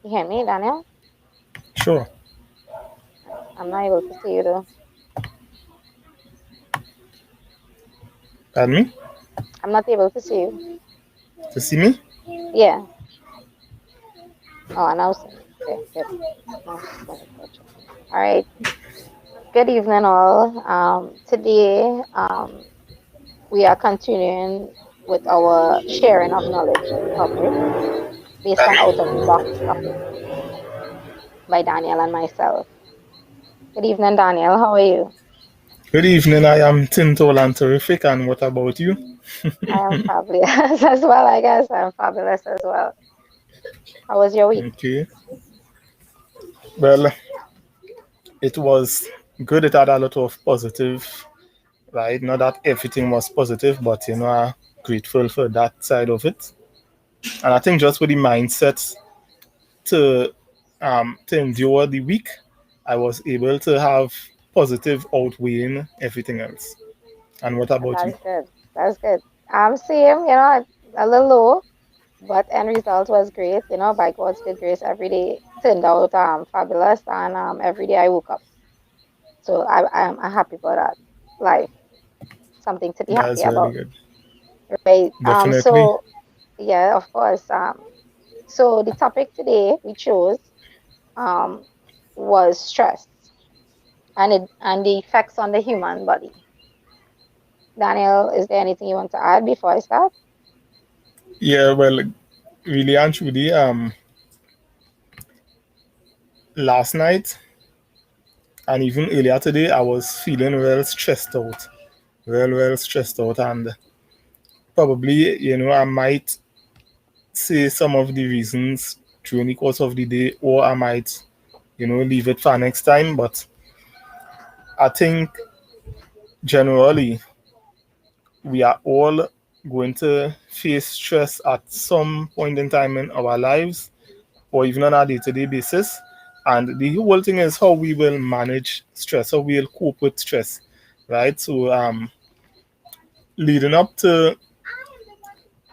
You hear me, Daniel? Sure. I'm not able to see you though. Pardon me? I'm not able to see you. To see me? Yeah. Oh, I now see. Okay, good. Now, gotcha. All right. Good evening, all. Today, we are continuing with our sharing of knowledge topic based on out of the box topic by Daniel and myself. Good evening, Daniel. How are you? Good evening. I am Tintol and terrific. And what about you? I am fabulous as well, I guess. I'm fabulous as well. How was your week? Okay. Well, it was good. It had a lot of positive, right? Not that everything was positive, but I'm grateful for that side of it. And I think just with the mindset to to endure the week, I was able to have positive outweighing everything else. And what about you? That's good. That's good. Same, a little low, but end result was great. By God's good grace, every day turned out fabulous, and every day I woke up. So I'm happy about that. Life, something to be happy That's really about, good. right? Definitely. So yeah, of course. So the topic today we chose um was stress and the effects on the human body. Daniel, is there anything you want to add before I start? Yeah, well, really and truly, last night and even earlier today, I was feeling well stressed out, well stressed out, and probably, I might say some of the reasons during the course of the day, or I might, leave it for next time. But I think generally, we are all going to face stress at some point in time in our lives, or even on a day-to-day basis. And the whole thing is how we will manage stress, how we'll cope with stress, right? So, leading up to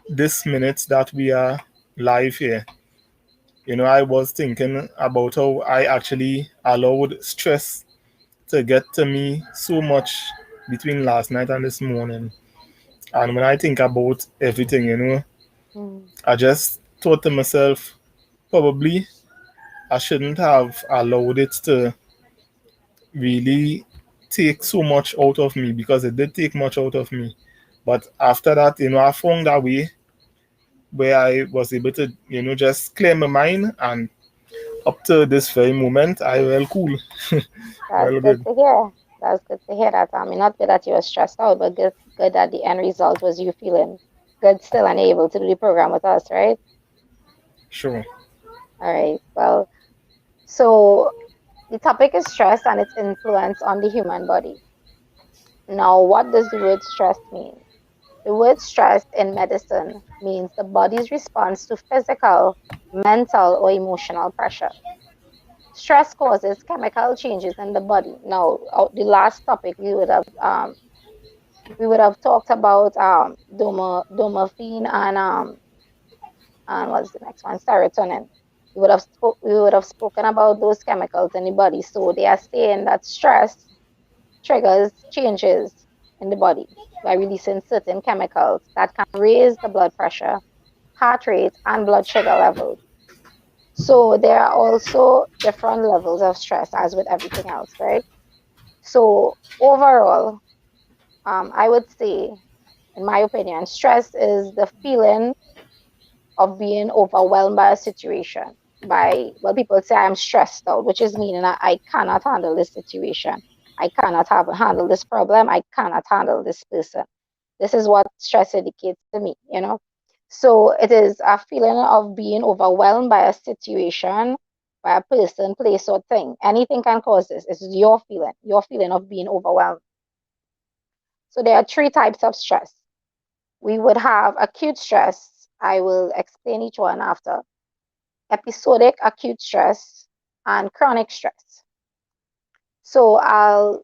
this minute that we are live here, I was thinking about how I actually allowed stress to get to me so much between last night and this morning. And when I think about everything, Mm, I just thought to myself, probably I shouldn't have allowed it to really take so much out of me, because it did take much out of me. But after that, I found that way where I was able to, just clear my mind. And up to this very moment, I well cool, that's well good good. to hear. That's good to hear that. I mean, not good that you were stressed out, but good that the end result was you feeling good still and able to do the program with us, right? Sure. All right. Well, so the topic is stress and its influence on the human body. Now, what does the word stress mean? The word stress in medicine means the body's response to physical, mental, or emotional pressure. Stress causes chemical changes in the body. Now, the last topic we would have talked about dopamine and what's the next one? Serotonin. We would have spoken about those chemicals in the body. So they are saying that stress triggers changes in the body by releasing certain chemicals that can raise the blood pressure, heart rate, and blood sugar levels. So there are also different levels of stress, as with everything else, right? So overall, I would say, in my opinion, stress is the feeling of being overwhelmed by a situation. Well, people say I'm stressed out, which is meaning I cannot handle this situation. I cannot handle this problem. I cannot handle this person. This is what stress indicates to me. So it is a feeling of being overwhelmed by a situation, by a person, place, or thing. Anything can cause this. It's your feeling of being overwhelmed. So there are three types of stress. We would have acute stress. I will explain each one after. Episodic acute stress and chronic stress. So I'll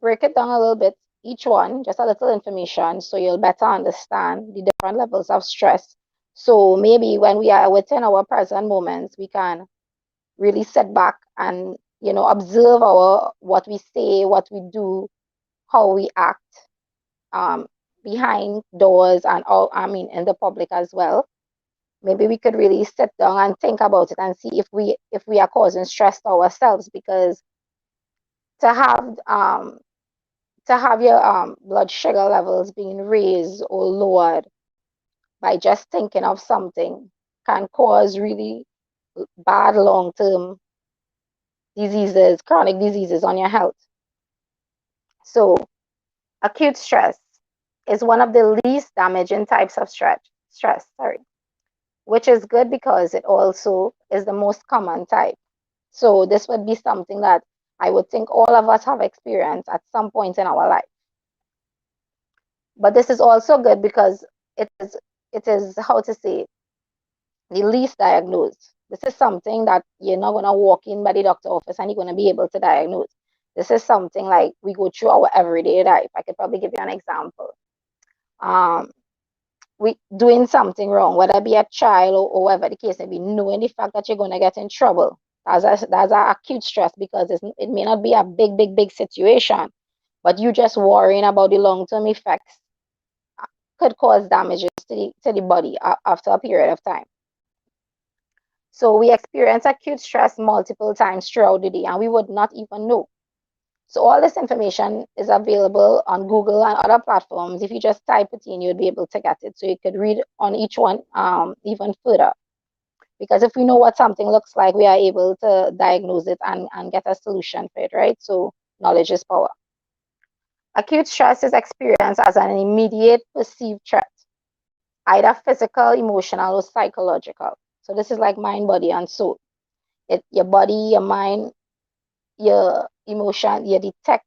break it down a little bit, each one, just a little information, so you'll better understand the different levels of stress. So maybe when we are within our present moments, we can really sit back and, observe what we say, what we do, how we act, um, behind doors and all, I mean, in the public as well. Maybe we could really sit down and think about it and see if we are causing stress to ourselves, because to have um to have your blood sugar levels being raised or lowered by just thinking of something can cause really bad long-term diseases, chronic diseases on your health. So acute stress is one of the least damaging types of stress, which is good because it also is the most common type. So this would be something that I would think all of us have experienced at some point in our life. But this is also good because it is how to say, the least diagnosed. This is something that you're not gonna walk in by the doctor office and you're gonna be able to diagnose. This is something like we go through our everyday life. I could probably give you an example. Um, we doing something wrong, whether it be a child or whatever the case may be, knowing the fact that you're gonna get in trouble. That's a acute stress, because it may not be a big situation, but you just worrying about the long-term effects could cause damages to the body after a period of time. So we experience acute stress multiple times throughout the day and we would not even know. So all this information is available on Google and other platforms. If you just type it in, you'd be able to get it. So you could read on each one even further. Because if we know what something looks like, we are able to diagnose it and get a solution for it, right? So knowledge is power. Acute stress is experienced as an immediate perceived threat, either physical, emotional, or psychological. So this is like mind, body, and soul. Your body, your mind, your emotion, you detect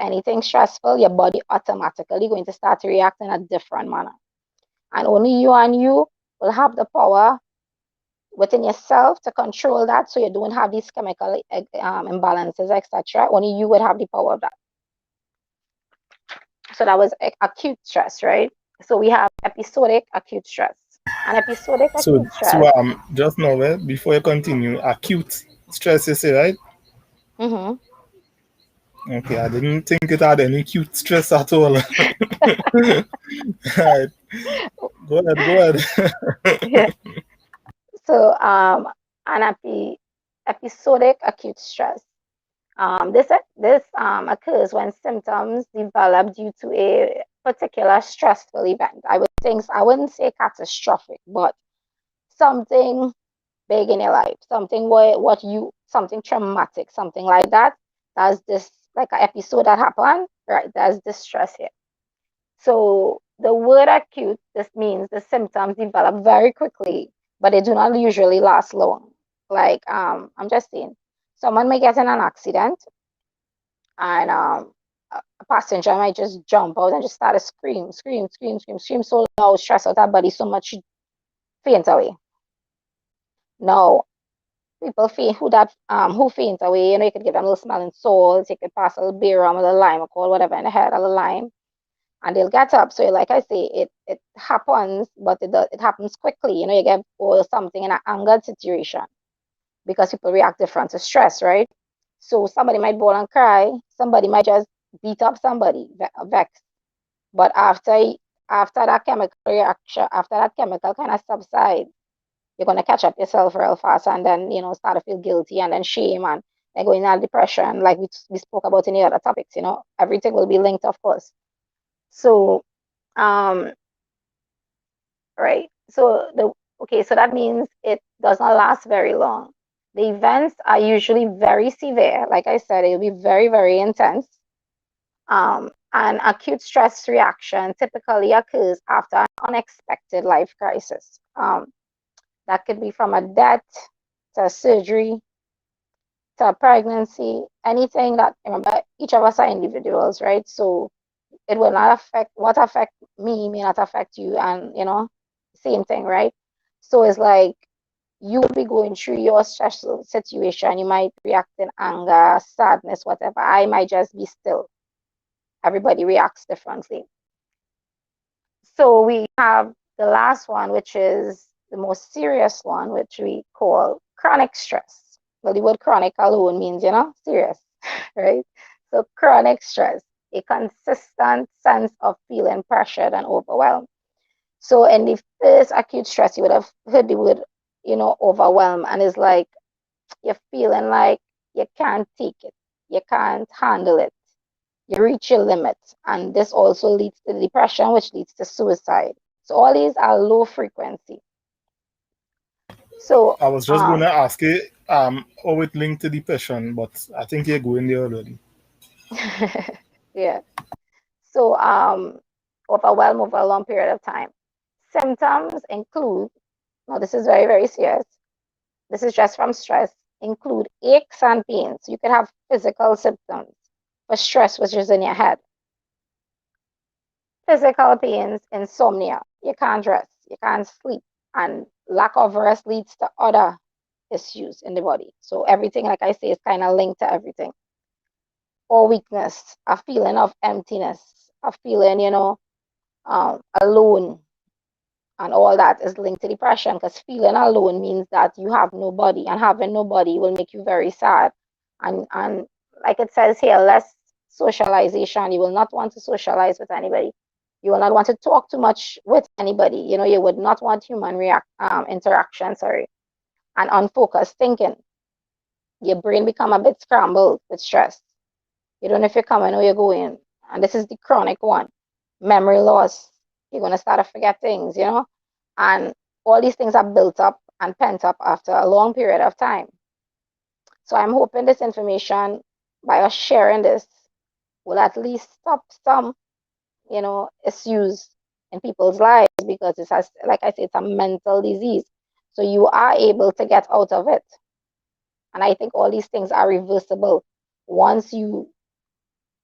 anything stressful, your body automatically going to start to react in a different manner. And only you and you will have the power within yourself to control that, so you don't have these chemical imbalances, etc. Only you would have the power of that. So that was acute stress, right? So we have episodic acute stress. And episodic So, acute stress. just now, before you continue, acute stress, you say, right? Mm-hmm. Okay, I didn't think it had any cute stress at all. Right, go ahead. Yeah. So an episodic acute stress. This occurs when symptoms develop due to a particular stressful event. I wouldn't say catastrophic, but something big in your life, something traumatic, something like that. That's this like an episode that happened, right? That's the stress here. So the word acute, this means the symptoms develop very quickly, but they do not usually last long. Like I'm just saying, someone may get in an accident and a passenger might just jump out and just start to scream so loud, stress out her body so much she faint away. Now, people faint who faint away, you could give them a little smelling salts, you could pass a little beer rum, a little lime, or whatever in the head, a little lime, and they'll get up. So, like I say, it happens, but it happens quickly. You get or something in an angered situation because people react different to stress, right? So somebody might bawl and cry, somebody might just beat up somebody, vex. But after that chemical reaction, after that chemical kind of subside, you're gonna catch up yourself real fast, and then start to feel guilty and then shame and then go into depression, like we spoke about in the other topics. Everything will be linked, of course. So um right. So that means it does not last very long. The events are usually very severe. Like I said, it'll be very, very intense. An acute stress reaction typically occurs after an unexpected life crisis. That could be from a death to a surgery to a pregnancy, anything that, remember, each of us are individuals, right? So it will not affect what affect me may not affect you, and same thing, right? So it's like you will be going through your stressful situation. You might react in anger, sadness, whatever. I might just be still. Everybody reacts differently. So we have the last one, which is the most serious one, which we call Chronic stress. Well, the word chronic alone means, serious, right? So chronic stress, a consistent sense of feeling pressured and overwhelmed. So in the first acute stress, you would have heard the word, overwhelm, and it's like you're feeling like you can't take it, you can't handle it, you reach your limit, and this also leads to depression, which leads to suicide. So all these are low frequency. So I was just going to ask you how it linked to depression, but I think you're going there already. yeah. So overwhelm over a long period of time. Symptoms include, now this is very, very serious. This is just from stress, include aches and pains. You could have physical symptoms for stress, which is in your head. Physical pains, insomnia. You can't rest, you can't sleep, and lack of rest leads to other issues in the body. So everything, like I say, is kind of linked to everything. Or weakness, a feeling of emptiness, a feeling, alone, and all that is linked to depression, because feeling alone means that you have nobody, and having nobody will make you very sad. And like it says here, less socialization. You will not want to socialize with anybody. You will not want to talk too much with anybody. You would not want human interaction, sorry, and unfocused thinking. Your brain become a bit scrambled with stress. You don't know if you're coming or you're going. And this is the chronic one. Memory loss. You're going to start to forget things. And all these things are built up and pent up after a long period of time. So I'm hoping this information, by us sharing this, will at least stop some, issues in people's lives, because it has, like I said, it's a mental disease. So you are able to get out of it. And I think all these things are reversible once you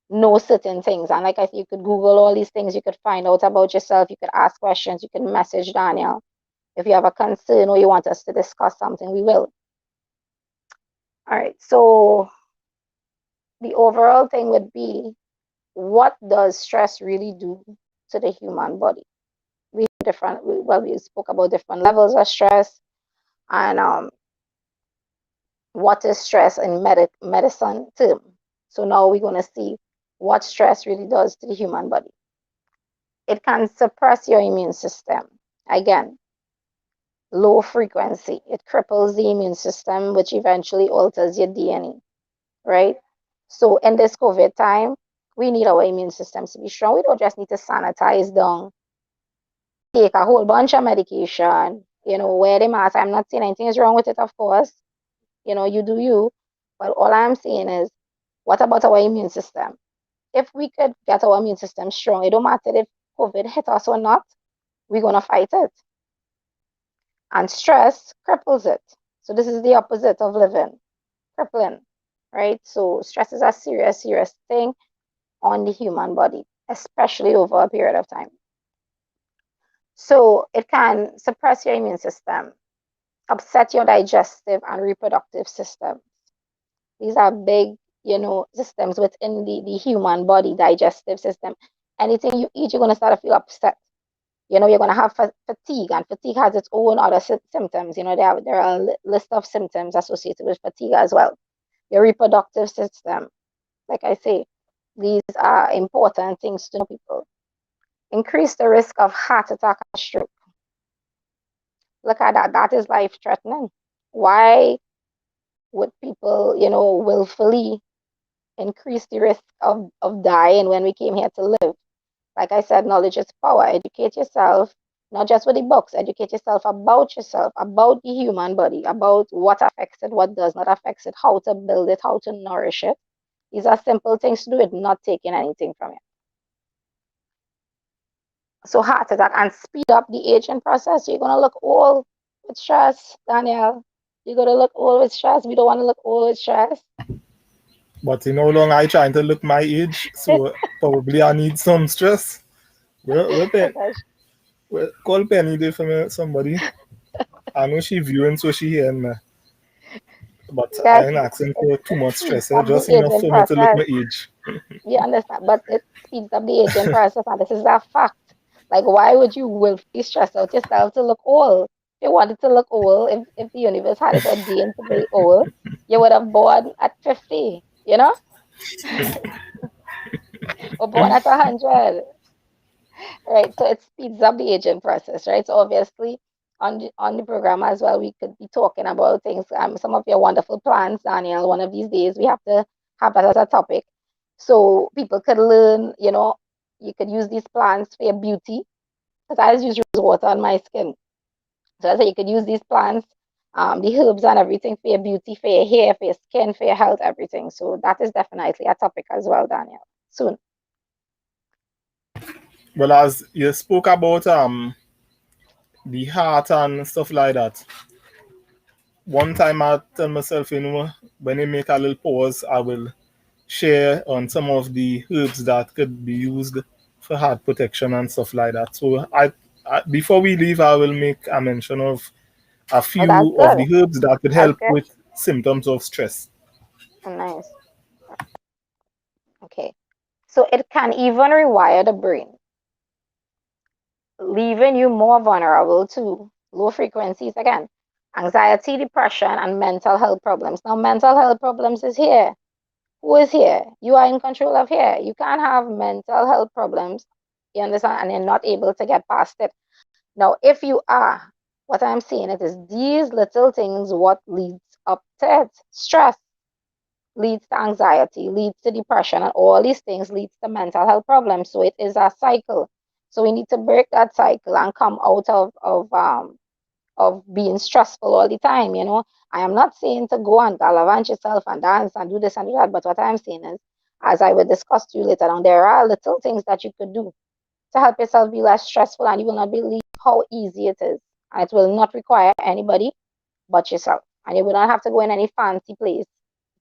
know certain things. And like I said, you could Google all these things, you could find out about yourself, you could ask questions, you could message Daniel. If you have a concern or you want us to discuss something, we will. All right, so the overall thing would be, what does stress really do to the human body? We spoke about different levels of stress, and what is stress in medicine term. So now we're going to see what stress really does to the human body. It can suppress your immune system. Again, low frequency. It cripples the immune system, which eventually alters your DNA, right? So in this COVID time, we need our immune systems to be strong. We don't just need to sanitize down, take a whole bunch of medication, wear the mask. I'm not saying anything is wrong with it, of course. You do you. But all I'm saying is, what about our immune system? If we could get our immune system strong, it don't matter if COVID hit us or not, we're going to fight it. And stress cripples it. So this is the opposite of living, crippling, right? So stress is a serious, serious thing on the human body, especially over a period of time. So it can suppress your immune system, upset your digestive and reproductive systems. These are big, systems within the human body, digestive system. Anything you eat, you're going to start to feel upset. You're going to have fatigue, and fatigue has its own other symptoms. There are a list of symptoms associated with fatigue as well. Your reproductive system, like I say, these are important things to know, people. Increase the risk of heart attack and stroke. Look at that. That is life threatening. Why would people, willfully increase the risk of dying when we came here to live? Like I said, knowledge is power. Educate yourself, not just with the books. Educate yourself, about the human body, about what affects it, what does not affect it, how to build it, how to nourish it. These are simple things to do it, not taking anything from it. So heart attack, and speed up the aging process. So you're gonna look old with stress, Danielle. You're gonna look old with stress. We don't want to look old with stress. But how long I trying to look my age, so probably I need some stress. Well, Oh Pen, gosh. call Penny there for me, somebody. I know she viewing, so she hearing me. But I Yes, ain't asking it for too much speeds stress, up the just enough aging for me to look process. my age. You understand? But it speeds up the aging process, and this is a fact. Like, why would you willfully stress out yourself to look old? you wanted to look old, if the universe had it ordained to be old, you would have born at 50, or born at 100. Right, so it speeds up the aging process, right? So obviously, on the program as well, we could be talking about things. Some of your wonderful plans, Daniel. One of these days, we have to have that as a topic, so people could learn. You could use these plants for your beauty. Because I just use rose water on my skin, so I say you could use these plants, the herbs and everything for your beauty, for your hair, for your skin, for your health, everything. So that is definitely a topic as well, Daniel. Soon. Well, as you spoke about the heart and stuff like that, one time I tell myself, when I make a little pause, I will share on some of the herbs that could be used for heart protection and stuff like that. So before we leave, I will make a mention of a Oh, that's few of good. the herbs that could That's help good. with symptoms of stress. Oh, nice. Okay. So it can even rewire the brain, leaving you more vulnerable to low frequencies again. Anxiety, depression, and mental health problems. Now, mental health problems is here. Who is here? You are in control of here. You can't have mental health problems, you understand, and you're not able to get past it. Now, if you are, what I'm saying it is these little things what leads up to it. Stress leads to anxiety, leads to depression, and all these things leads to mental health problems. So it is a cycle. So we need to break that cycle and come out of being stressful all the time. I am not saying to go and gallivant yourself and dance and do this and do that, but what I'm saying is, as I will discuss to you later on, there are little things that you could do to help yourself be less stressful, and you will not believe how easy it is. And it will not require anybody but yourself. And you will not have to go in any fancy place.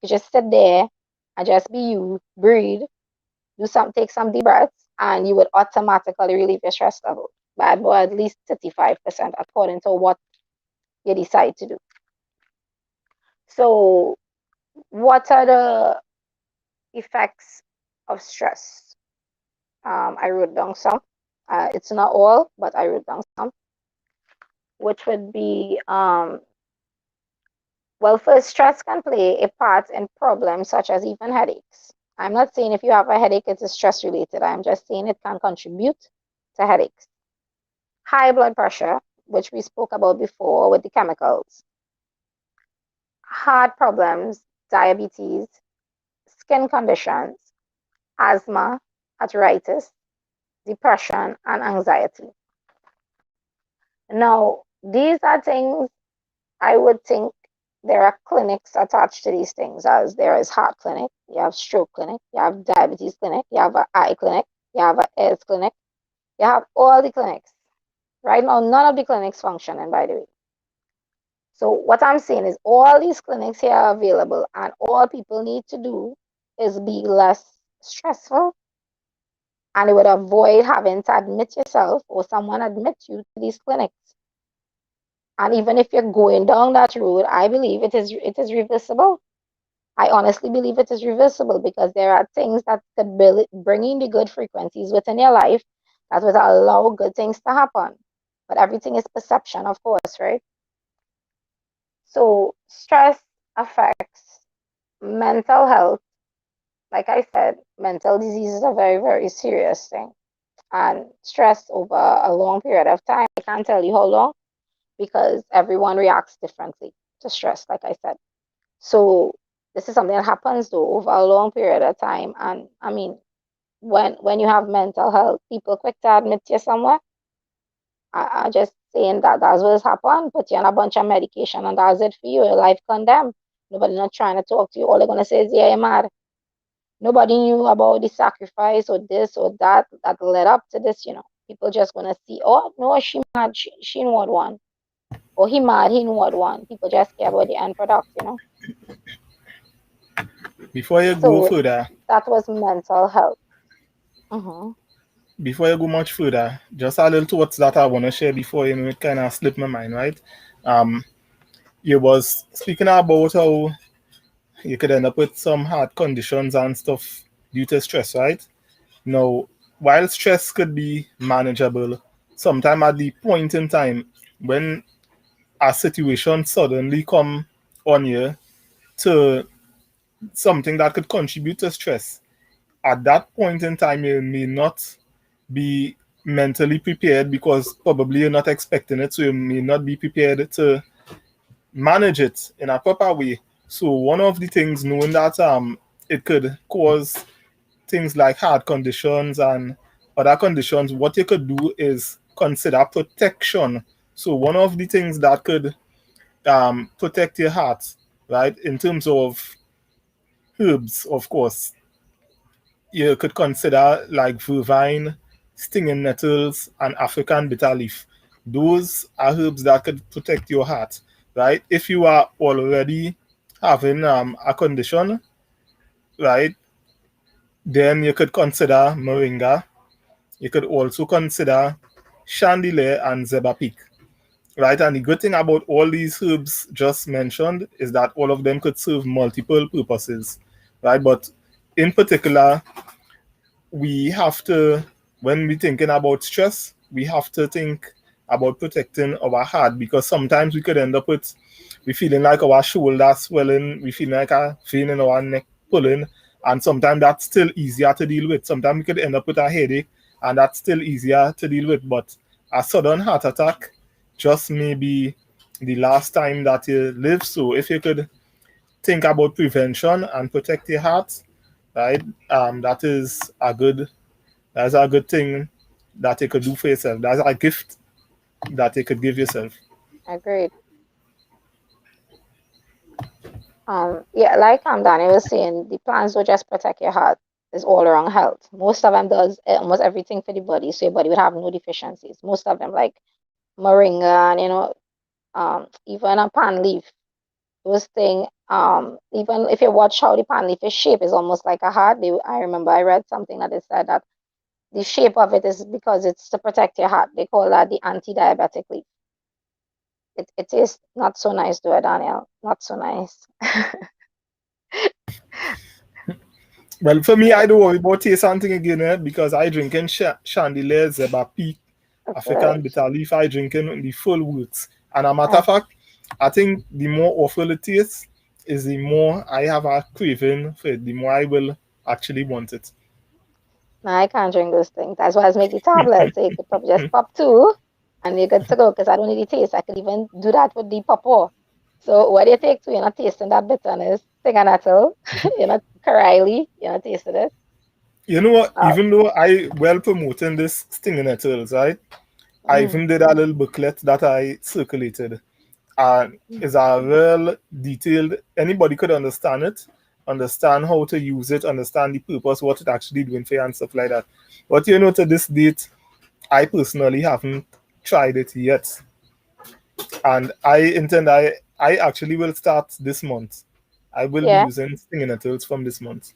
You just sit there and just be you, breathe, take some deep breaths, and you would automatically relieve your stress level by about at least 35% according to what you decide to do. So, what are the effects of stress? I wrote down some. It's not all, but I wrote down some, which would be well, first, stress can play a part in problems such as even headaches. I'm not saying if you have a headache, it is stress related. I'm just saying it can contribute to headaches. High blood pressure, which we spoke about before with the chemicals, heart problems, diabetes, skin conditions, asthma, arthritis, depression, and anxiety. Now, these are things I would think there are clinics attached to these things, as there is heart clinic, you have stroke clinic, you have diabetes clinic, you have an eye clinic, you have an ears clinic, you have all the clinics. Right now, none of the clinics functioning, by the way. So what I'm saying is all these clinics here are available, and all people need to do is be less stressful, and it would avoid having to admit yourself or someone admit you to these clinics. And even if you're going down that road, I believe it is reversible. I honestly believe it is reversible because there are things that could bring in the good frequencies within your life that would allow good things to happen. But everything is perception, of course, right? So stress affects mental health. Like I said, mental disease is a very, very serious thing. And stress over a long period of time, I can't tell you how long because everyone reacts differently to stress, like I said. So this is something that happens though over a long period of time. And I mean, when you have mental health, people quick to admit you somewhere. I just saying that that's what's happened, put you on a bunch of medication and that's it for you. Your life condemned. Nobody not trying to talk to you. All they're gonna say is, yeah, you're mad. Nobody knew about the sacrifice or this or that led up to this. People just gonna see, oh no, she mad, she didn't want one. Or he mad, he didn't want one. People just care about the end product. Before you go So further, that was mental health. Mm-hmm. before you go much further, just a little thoughts that I want to share before it kind of slipped my mind, right? Um, you was speaking about how you could end up with some heart conditions and stuff due to stress, right? Now, while stress could be manageable, sometime at the point in time when a situation suddenly come on you to something that could contribute to stress, at that point in time you may not be mentally prepared because probably you're not expecting it, so you may not be prepared to manage it in a proper way. So one of the things, knowing that it could cause things like heart conditions and other conditions, what you could do is consider protection. So one of the things that could protect your heart, right, in terms of herbs, of course, you could consider like vervine, stinging nettles, and African bitter leaf. Those are herbs that could protect your heart, right? If you are already having a condition, right, then you could consider moringa. You could also consider chandelier and zebra peak, right? And the good thing about all these herbs just mentioned is that all of them could serve multiple purposes, right? But in particular, we have to, when we're thinking about stress, we have to think about protecting our heart, because sometimes we could end up with we feeling like our shoulder swelling, we feel like a vein in our neck pulling, and sometimes that's still easier to deal with. Sometimes we could end up with a headache, and that's still easier to deal with. But a sudden heart attack just may be the last time that you live. So if you could think about prevention and protect your heart, right? That is a good thing that you could do for yourself. That's a gift that you could give yourself. Agreed. Yeah, like Danny was saying, the plans will just protect your heart is all around health. Most of them does almost everything for the body, so your body would have no deficiencies. Most of them, like moringa and even a pan leaf. Those thing, even if you watch how the pan leaf is shaped, is almost like a heart. I remember I read something that it said that the shape of it is because it's to protect your heart. They call that the anti-diabetic leaf. It is not so nice, though, Daniel. Not so nice. Well, for me, I Right, don't worry about taste something again because I drinking chandelier, zebra peak, of African course. bitter leaf. I drinking the full works. And a matter Uh, of fact, I think the more awful it tastes, is the more I have a craving for it, the more I will actually want it. no, I can't drink those things. That's why I make the tablets. So you could probably just pop two and you're good to go because I don't need the taste. I could even do that with the pawpaw. So what you take two, you're not tasting that bitterness. Take a nettle, you're not Karaili, you're not tasting it. You know what? Uh, Even though I well promoting this stinging nettles, right? I mm, even did a little booklet that I circulated, and mm. it's a real detailed. Anybody could understand it, understand how to use it, understand the purpose, what it actually doing for you, and stuff like that. But you know, to this date, I personally haven't tried it yet, and I actually will start this month. I will be Yeah, using stinging nettles from this month.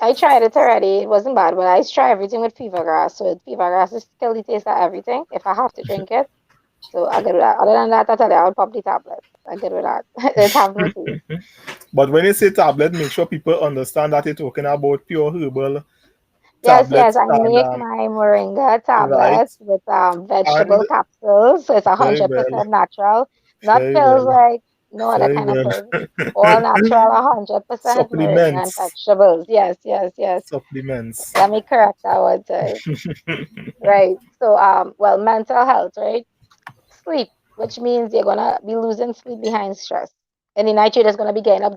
I tried it already. It wasn't bad, but I try everything with fever grass. So with fever grass, is kill the taste of everything if I have to drink it. So I get with that. Other than that, I tell you, I would pop the tablets. I get with that. It have no taste. But when you say tablet, make sure people understand that you're talking about pure herbal Yes, yes, tablets I and make my moringa right tablets with vegetable and capsules, so it's a very hundred well, percent natural. Not very pills well, like no other very kind of well. pills. All natural, 100% moringa and Supplements, vegetables. Yes, yes, yes. supplements. Let me correct that one time. Right. So well, mental health, right? Sleep, which means you're gonna be losing sleep behind stress. And the night you're just gonna be getting up,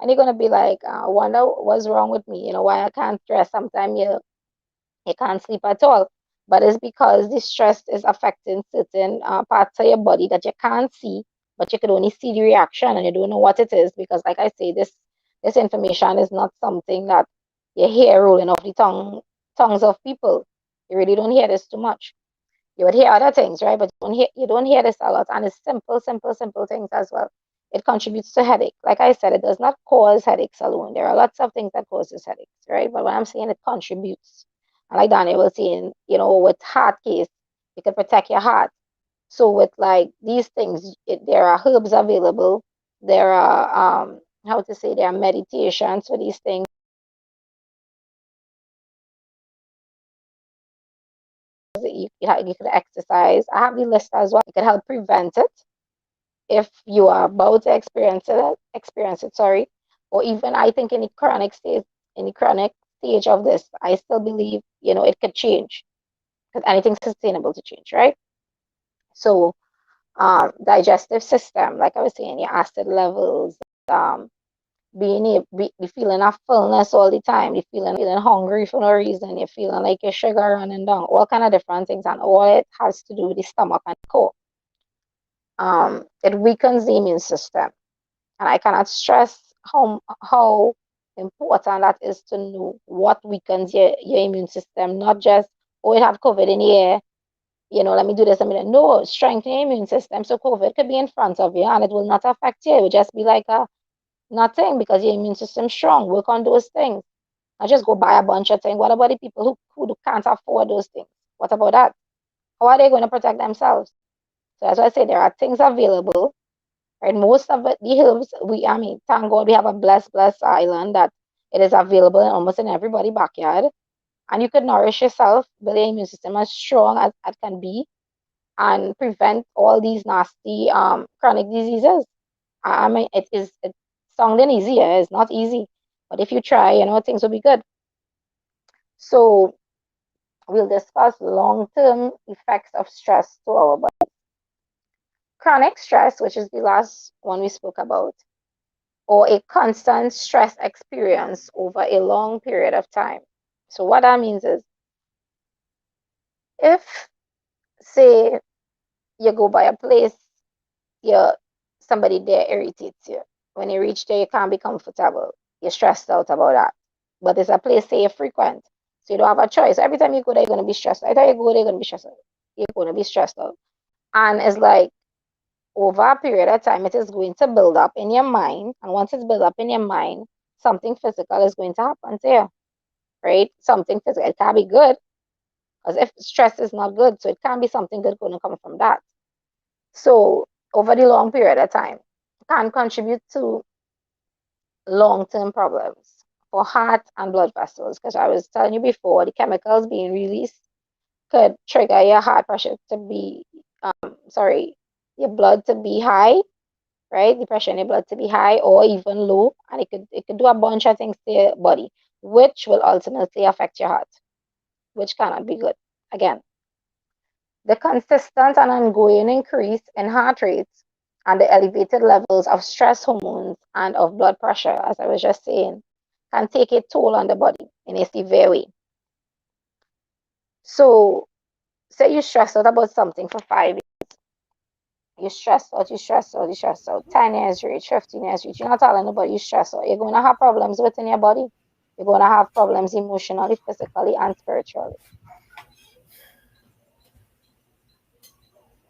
and you're gonna be like, wonder what's wrong with me, why I can't rest. Sometimes you can't sleep at all. But it's because the stress is affecting certain parts of your body that you can't see, but you can only see the reaction and you don't know what it is because, like I say, this information is not something that you hear rolling off the tongues of people. You really don't hear this too much. You would hear other things, right? But you don't hear this a lot, and it's simple, simple, simple things as well. It contributes to headache. Like I said, it does not cause headaches alone. There are lots of things that causes headaches, right? But when I'm saying it contributes, and like Daniel was saying, with heart case, you can protect your heart. So with like these things, there are herbs available. There are how to say there are meditations for these things. You could exercise. I have the list as well. It could help prevent it. if you are about to experience it, sorry, or even I think in the chronic stage of this, I still believe, it could change because anything's sustainable to change, right? So, digestive system, like I was saying, your acid levels, um, the feeling of fullness all the time, the feeling hungry for no reason, you're feeling like your sugar running down, all kind of different things, and all it has to do with the stomach and core. It weakens the immune system, and I cannot stress how important that is to know what weakens your immune system, not just, oh, it have COVID in the air, let me do this. No, strengthen your immune system so COVID could be in front of you and it will not affect you. It will just be like a nothing because your immune system's strong. Work on those things. Not just go buy a bunch of things. What about the people who can't afford those things? What about that? How are they going to protect themselves? So that's why I say there are things available. Right? Most of the herbs thank God we have a blessed island that it is available in almost in everybody's backyard. And you could nourish yourself, build your immune system as strong as it can be, and prevent all these nasty chronic diseases. I mean, it's sounding easier. It's not easy, but if you try, things will be good. So we'll discuss long-term effects of stress to our body. Chronic stress, which is the last one we spoke about, or a constant stress experience over a long period of time. So what that means is, if say you go by a place, you somebody there irritates you. When you reach there, you can't be comfortable. You're stressed out about that. But it's a place say you frequent. So you don't have a choice. Every time you go there, you're gonna be stressed. Every time you go there, you're gonna be stressed out. You're gonna be stressed out. And it's like over a period of time, it is going to build up in your mind. And once it's built up in your mind, something physical is going to happen to you. Right? Something physical. It can't be good. Because if stress is not good, so it can't be something good going to come from that. So over the long period of time, can contribute to long-term problems for heart and blood vessels. Because I was telling you before, the chemicals being released could trigger your heart pressure to be, your blood to be high, right? The pressure in your blood to be high or even low, and it could do a bunch of things to your body, which will ultimately affect your heart, which cannot be good. Again, the consistent and ongoing increase in heart rates and the elevated levels of stress hormones and of blood pressure, as I was just saying, can take a toll on the body in a severe way. So, say you stress out about something for 5 years. You stress out, you stress out, you stress out. 10 years reach, 15 years reach. You're not telling nobody you stress out. You're going to have problems within your body. You're going to have problems emotionally, physically, and spiritually.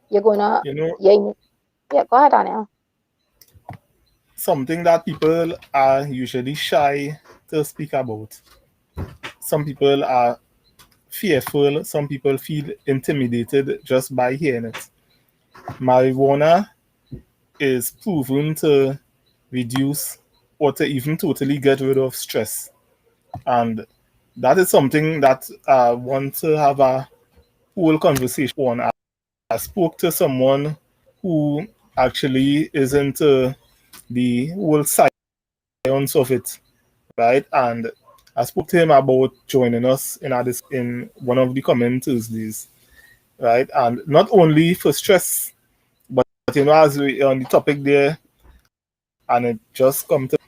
You're going to, You know, yeah, go ahead, Daniel. something that people are usually shy to speak about. Some people are fearful, some people feel intimidated just by hearing it. Marijuana is proven to reduce or to even totally get rid of stress. And that is something that I want to have a whole conversation on. I spoke to someone who actually is into the whole science of it, right? And I spoke to him about joining us in in one of the coming Tuesdays, right? And not only for stress, but as we on the topic there, and it just come to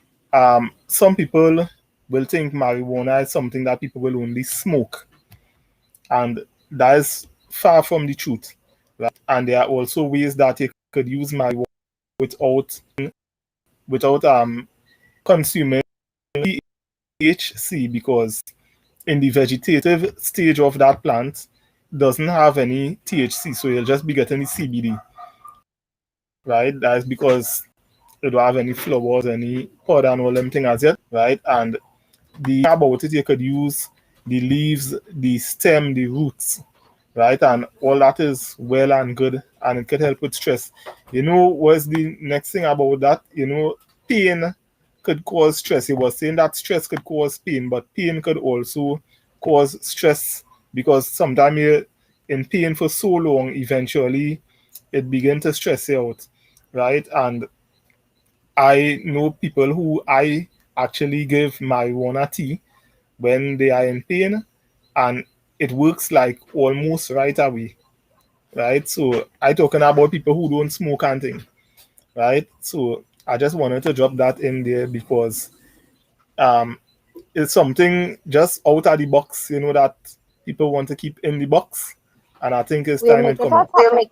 some people will think marijuana is something that people will only smoke, and that is far from the truth, right? And there are also ways that you could use marijuana without consuming THC, because in the vegetative stage of that plant doesn't have any THC, so you'll just be getting the CBD, right? That's because it don't have any flowers, any powder, and all them things as yet, right? And the about it, you could use the leaves, the stem, the roots, right? And all that is well and good, and it could help with stress. What's the next thing about that? Pain could cause stress. He was saying that stress could cause pain, but pain could also cause stress, because sometimes you're in pain for so long, eventually it begins to stress you out. right? And I know people who I actually give marijuana tea when they are in pain, and it works like almost right away, right? So I talking about people who don't smoke and thing, right? So I just wanted to drop that in there because um, it's something just out of the box, that people want to keep in the box, and I think it's We'll time make it it come a out. topic.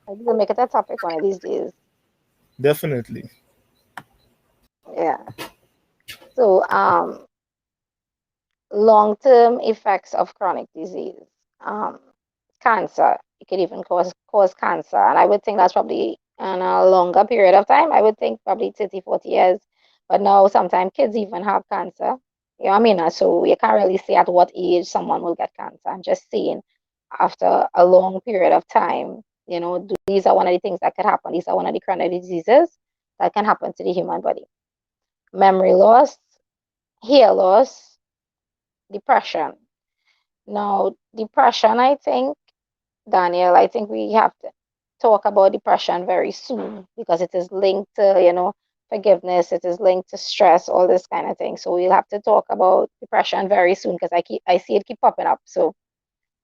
Maybe we'll make it a topic one of these days. Definitely. Yeah. So, long-term effects of chronic disease. Um, Cancer. It could even cause cancer. And I would think that's probably in a longer period of time. I would think probably 30, 40 years. But now sometimes kids even have cancer. You know what I mean? So you can't really say at what age someone will get cancer. I'm just saying after a long period of time, these are one of the things that could happen. These are one of the chronic diseases that can happen to the human body. Memory loss, hair loss, depression. Now, depression, I think, Daniel, I think we have to talk about depression very soon because it is linked to, forgiveness, it is linked to stress, all this kind of thing. So we'll have to talk about depression very soon because I see it keep popping up. So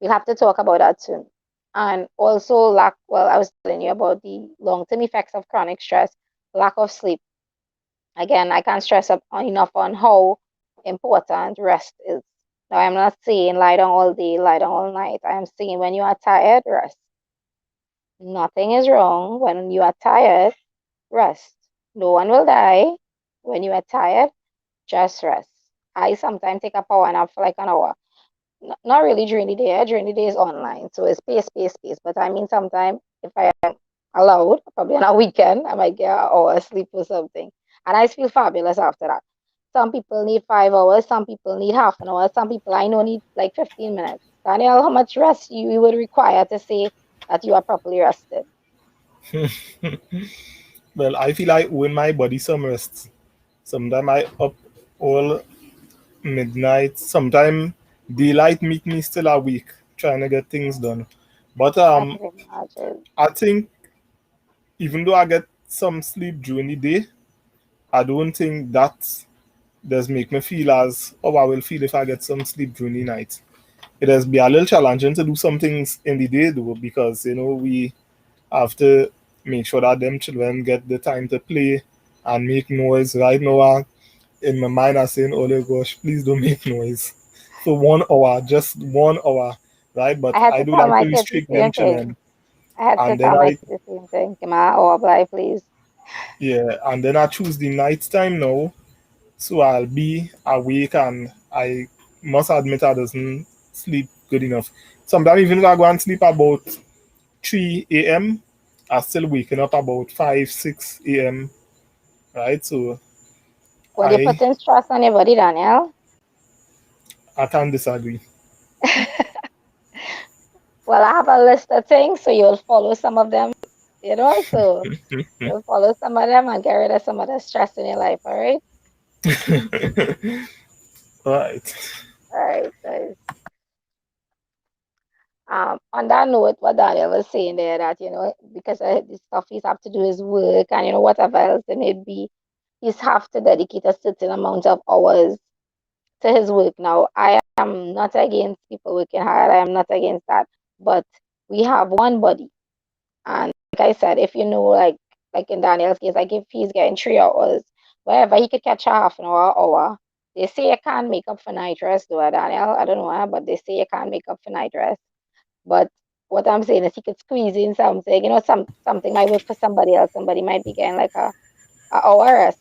we'll have to talk about that soon. And also I was telling you about the long-term effects of chronic stress, lack of sleep. Again, I can't stress up enough on how important rest is. Now, I'm not saying lie down all day, lie down all night. I'm saying when you are tired, rest. Nothing is wrong when you are tired, rest. No one will die. When you are tired, just rest. I sometimes take a power nap for like an hour. Not really during the day. During the day is online, so it's space, space, space. But I mean, sometimes if I am allowed, probably on a weekend, I might get an hour sleep or something, and I feel fabulous after that. Some people need 5 hours. Some people need half an hour. Some people I know need like 15 minutes. Daniel, how much rest you would require to say that you are properly rested? Well, I feel I owe my body some rest. Sometimes I up all midnight. Sometimes daylight meet me still awake trying to get things done. But I can imagine. I think even though I get some sleep during the day, I don't think that does make me feel as how I will feel if I get some sleep during the night. It has been a little challenging to do some things in the day though because we have to make sure that them children get the time to play and make noise. Right now, in my mind, I'm saying, "Oh my gosh, please don't make noise for 1 hour, just 1 hour, right?" But I had I to do tell like my to kids the restrict them same thing. children, I had to and then tell my kids the same thing. Come on, or apply, please. yeah, and then I choose the night time now, so I'll be awake, and I must admit I doesn't sleep good enough. Sometimes even if I go and sleep about 3 a.m., I still waking up about 5, 6 a.m. Right? So Well, you're I putting stress on your body, Daniel. I can't disagree. Well, I have a list of things, so you'll follow some of them, so you'll follow some of them and get rid of some of the stress in your life, all right? Right. All right, guys. On that note, what Daniel was saying there, that, because the stuff he's have to do his work and, whatever else it may be, he's have to dedicate a certain amount of hours to his work. Now, I am not against people working hard. I am not against that. But we have one body. And like I said, if like in Daniel's case, like if he's getting 3 hours, wherever he could catch a half an hour. They say you can't make up for night rest, though, Daniel. I don't know why, but they say you can't make up for night rest. But what I'm saying is he could squeeze in something, something might work for somebody else. Somebody might be getting like a hour rest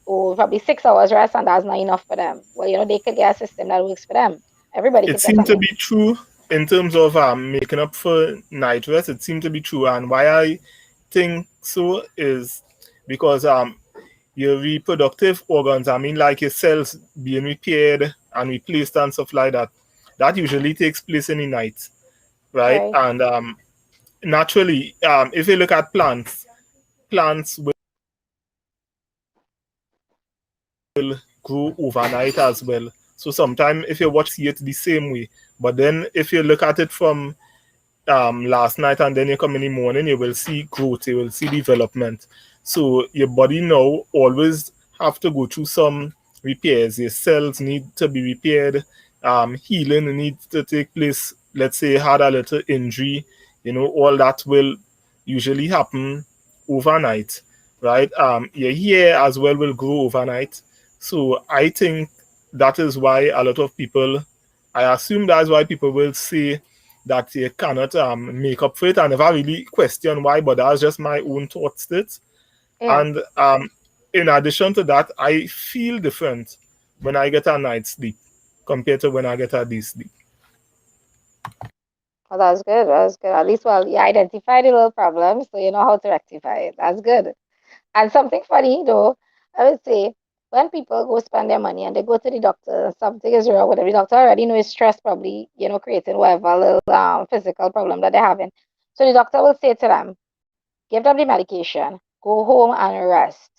or probably 6 hours rest, and that's not enough for them. Well, they could get a system that works for them. Everybody It could get seemed to something. be true in terms of making up for night rest. It seemed to be true, and why I think so is because your reproductive organs, I mean, like your cells being repaired and replaced and stuff like that, that usually takes place in the night, right? Right. And naturally, if you look at plants, plants will grow overnight as well. So sometimes if you watch, see it the same way. But then if you look at it from last night and then you come in the morning, you will see growth, you will see development. So your body now always have to go through some repairs. Your cells need to be repaired. Healing needs to take place. Let's say had a little injury, all that will usually happen overnight, right? Your hair as well will grow overnight. So I think that is why a lot of people, I assume that's why people will say that they cannot make up for it. I never really question why, but that's just my own thoughts. That Yeah. and in addition to that, I feel different when I get a night's sleep compared to when I get a day sleep. Well, that's good. That's good. At least, well, you identified the little problem, so you know how to rectify it. That's good. And something funny though, I would say when people go spend their money and they go to the doctor and something is wrong with them, the doctor already knows stress probably, creating whatever little physical problem that they're having. So the doctor will say to them, give them the medication, go home and rest.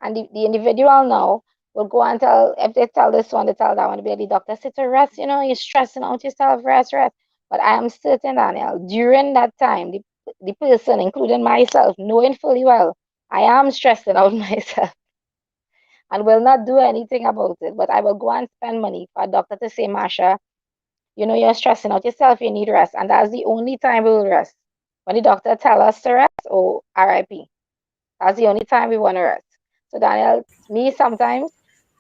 And the individual now will go and tell, if they tell this one, they tell that one, the doctor say to rest, you're stressing out yourself, rest, rest. But I am certain, Daniel, during that time, the person, including myself, knowing fully well, I am stressing out myself and will not do anything about it. But I will go and spend money for a doctor to say, Marsha, you're stressing out yourself, you need rest. And that's the only time we will rest. When the doctor tell us to rest, oh, RIP. That's the only time we want to rest. So Daniel, me sometimes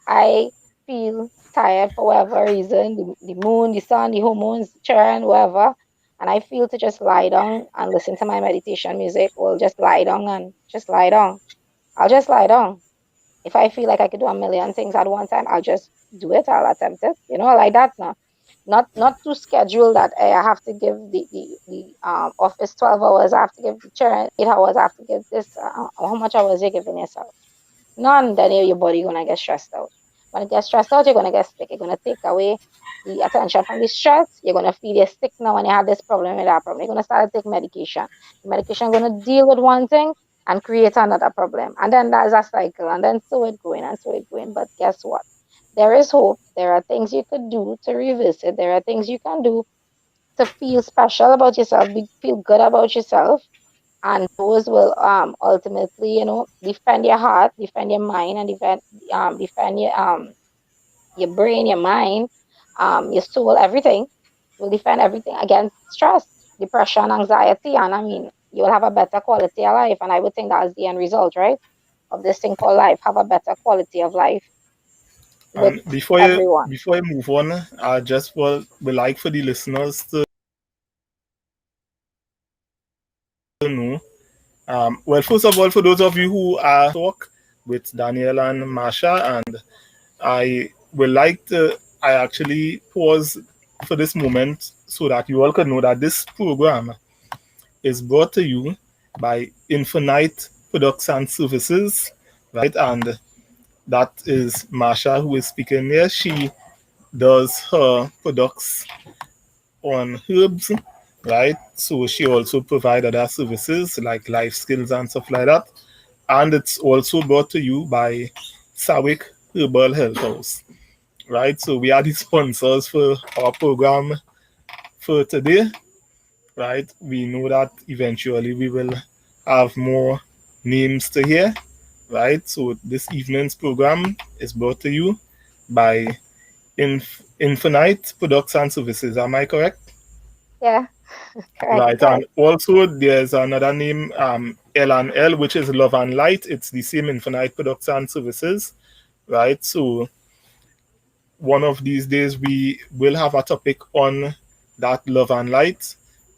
I feel tired for whatever reason, the moon, the sun, the hormones, churn, whatever. And I feel to just lie down and listen to my meditation music or just lie down and just lie down. I'll just lie down. If I feel like I could do a million things at one time, I'll just do it. I'll attempt it. Like that now. Not to schedule that I have to give the office 12 hours. I have to give the children 8 hours. I have to give this. How much hours you giving yourself? None. Then your body gonna get stressed out. When it gets stressed out, you're gonna get sick. You're gonna take away the attention from the stress. You're gonna feel you're sick now when you have this problem with that problem. You're gonna start to take medication. The medication gonna deal with one thing and create another problem. And then that's a cycle. And then so it going and so it going. But guess what? There is hope. There are things you could do to reverse it. There are things you can do to feel special about yourself, feel good about yourself, and those will ultimately, defend your heart, defend your mind, and defend your brain, your mind, your soul, everything. Will defend everything against stress, depression, anxiety, and I mean, you will have a better quality of life. And I would think that's the end result, right? Of this thing called life, have a better quality of life with And before you everyone. before you move on, I just would like for the listeners to know. Well, first of all, for those of you who are talk with Daniel and Marsha, and I would like to, I actually pause for this moment so that you all could know that this program is brought to you by Infinite Products and Services, right? And that is Marsha who is speaking here. She does her products on herbs, right? So she also provides other services like life skills and stuff like that. And it's also brought to you by Sawick Herbal Health House, right? So we are the sponsors for our program for today, right? We know that eventually we will have more names to hear, right? So this evening's program is brought to you by Infinite Products and Services. Am I correct? Yeah, correct, Right, and correct. also there's another name, L and L, which is Love and Light. It's the same Infinite Products and Services, right? So one of these days we will have a topic on that Love and Light.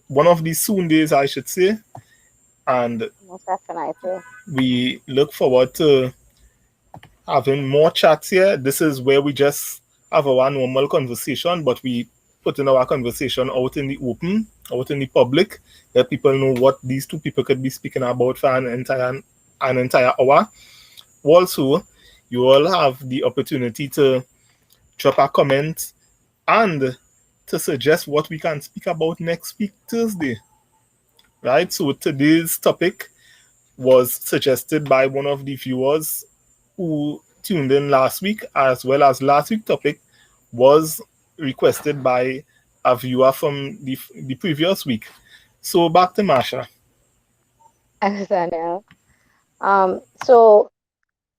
One of these soon days, I should say, and Most definitely. we look forward to having more chats here. This is where we just have our normal conversation, but we put in our conversation out in the open, out in the public, let people know what these two people could be speaking about for an entire hour. Also, you all have the opportunity to drop a comment and to suggest what we can speak about next week, Thursday. Right? So today's topic was suggested by one of the viewers who tuned in last week, as well as last week's topic was requested by a viewer from the previous week. So back to Marsha. Thanks, Daniel. So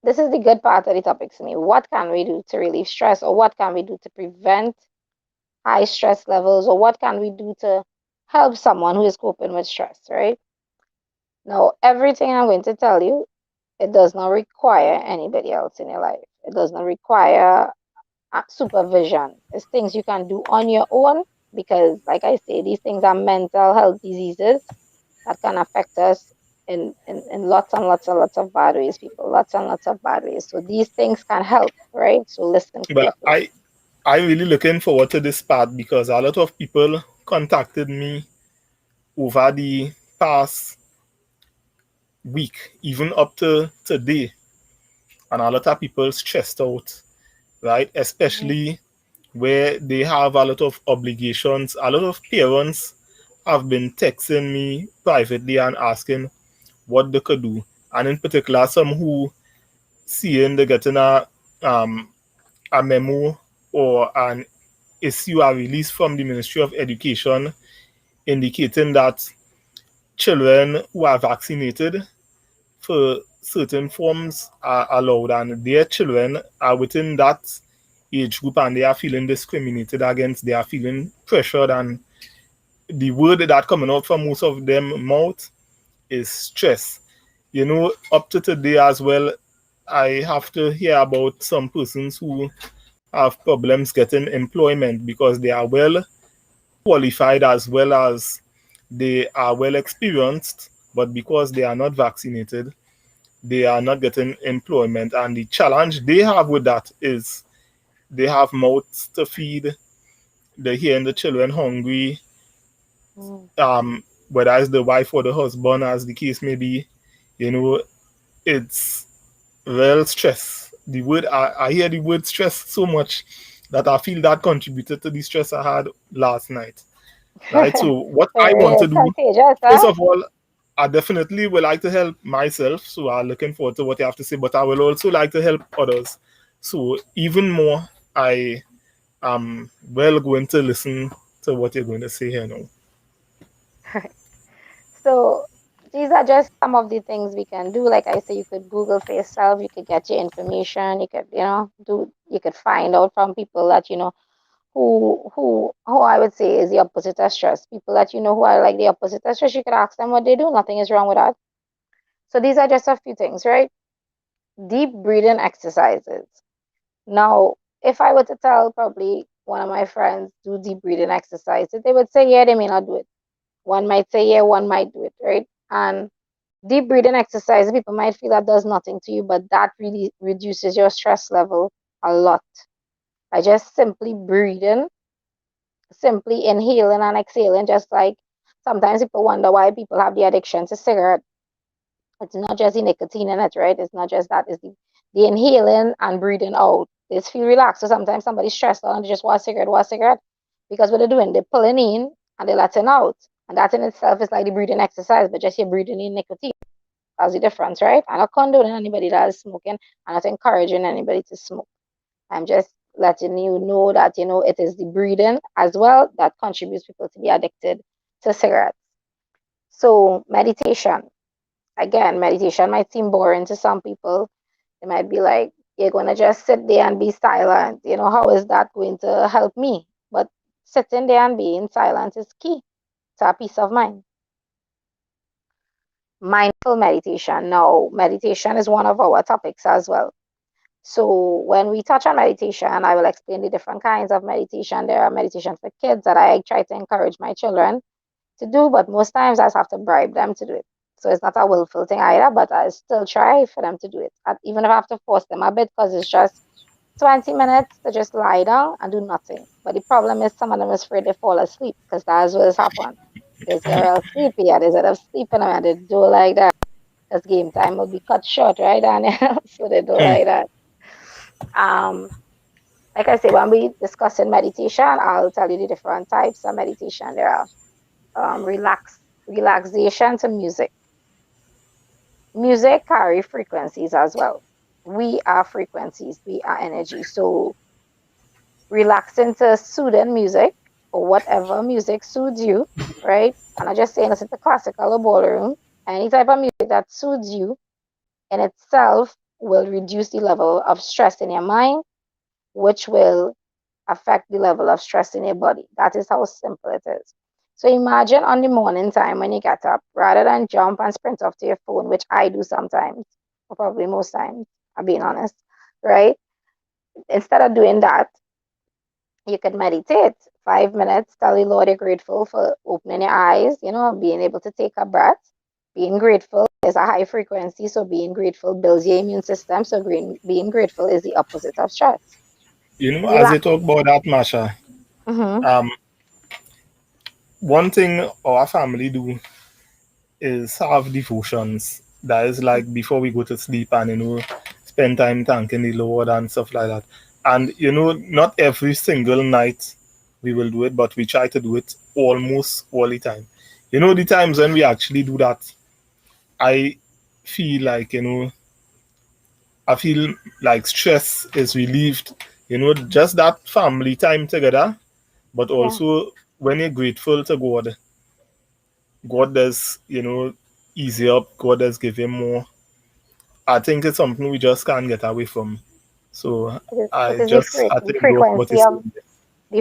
this is the good part of the topic to me. What can we do to relieve stress, or what can we do to prevent high stress levels, or what can we do to help someone who is coping with stress, right? Now, everything I'm going to tell you, it does not require anybody else in your life. It does not require supervision. It's things you can do on your own because, like I say, these things are mental health diseases that can affect us in lots and lots and lots of bad ways, people, lots and lots of bad ways. So these things can help, right? So listen Well, carefully. I really looking forward to this part because a lot of people contacted me over the past week, even up to today, and a lot of people stressed out, right? Mhm. Especially where they have a lot of obligations. A lot of parents have been texting me privately and asking what they could do. And in particular, some who seeing they getting um, a memo or an issue a release from the Ministry of Education indicating that children who are vaccinated for certain forms are allowed, and their children are within that age group and they are feeling discriminated against, they are feeling pressured, and the word that coming out from most of them mouth is stress. You know, up to today as well, I have to hear about some persons who have problems getting employment because they are well qualified as well as they are well experienced, but because they are not vaccinated, they are not getting employment. And the challenge they have with that is they have mouths to feed, they're hearing the children hungry, Mm. whether it's the wife or the husband, as the case may be, you know, it's real stress. The word I hear the word stress so much that I feel that contributed to the stress I had last night. Right. So what I want Very to do, contagious, first huh? of all, I definitely would like to help myself. So I'm looking forward to what you have to say, but I will also like to help others. So even more, I am well going to listen to what you're going to say here now. So these are just some of the things we can do. Like I say, you could Google for yourself, you could get your information, you could, you could find out from people that who I would say is the opposite of stress. People that who are like the opposite of stress, you could ask them what they do. Nothing is wrong with that. So these are just a few things, right? Deep breathing exercises. Now, if I were to tell probably one of my friends do deep breathing exercises, they would say, yeah, they may not do it. One might say, yeah, one might do it, right? And deep breathing exercise, people might feel that does nothing to you, but that really reduces your stress level a lot. By just simply breathing, simply inhaling and exhaling, just like sometimes people wonder why people have the addiction to cigarette. It's not just the nicotine in it, right? It's not just that. It's the inhaling and breathing out. They just feel relaxed. So sometimes somebody's stressed out and they just want a cigarette. Because what they're doing, they're pulling in and they're letting out. And that in itself is like the breathing exercise, but just you're breathing in nicotine. That's the difference, right? I'm not condoning anybody that is smoking. I'm not encouraging anybody to smoke. I'm just letting you know that, it is the breathing as well that contributes people to be addicted to cigarettes. So meditation. Again, meditation might seem boring to some people. They might be like, you're going to just sit there and be silent. How is that going to help me? But sitting there and being silent is key to our peace of mind. Mindful meditation. Now, meditation is one of our topics as well. So, when we touch on meditation, I will explain the different kinds of meditation. There are meditation for kids that I try to encourage my children to do, but most times I just have to bribe them to do it. So it's not a willful thing either, but I still try for them to do it. Even if I have to force them a bit, because it's just 20 minutes to just lie down and do nothing. But the problem is some of them is afraid they fall asleep because that's what has happened. They get real sleepy and instead of sleeping and they do like that because game time will be cut short, right, Daniel? So they do Hmm. like that. Um, like I say, when we discussing meditation, I'll tell you the different types of meditation. There are relaxation to music. Music carry frequencies as well. We are frequencies, we are energy. So relaxing to soothing music or whatever music soothes you, right? And I just saying listen to classical or ballroom, any type of music that soothes you, in itself will reduce the level of stress in your mind, which will affect the level of stress in your body. That is how simple it is. So imagine on the morning time when you get up, rather than jump and sprint off to your phone, which I do sometimes, or probably most times, I'm being honest, right? Instead of doing that, you could meditate 5 minutes, tell the Lord you're grateful for opening your eyes, being able to take a breath. Being grateful is a high frequency, so being grateful builds your immune system. So being grateful is the opposite of stress. As you Relax. talk about that, Marsha, Mm-hmm. um, one thing our family do is have devotions. That is like before we go to sleep and spend time thanking the Lord and stuff like that. And not every single night we will do it, but we try to do it almost all the time. The times when we actually do that, I feel like I feel like stress is relieved. Just that family time together, but Yeah, also when you're grateful to God, God does easy up. God does give him more. I think it's something we just can't get away from. So it I is just I the think those what you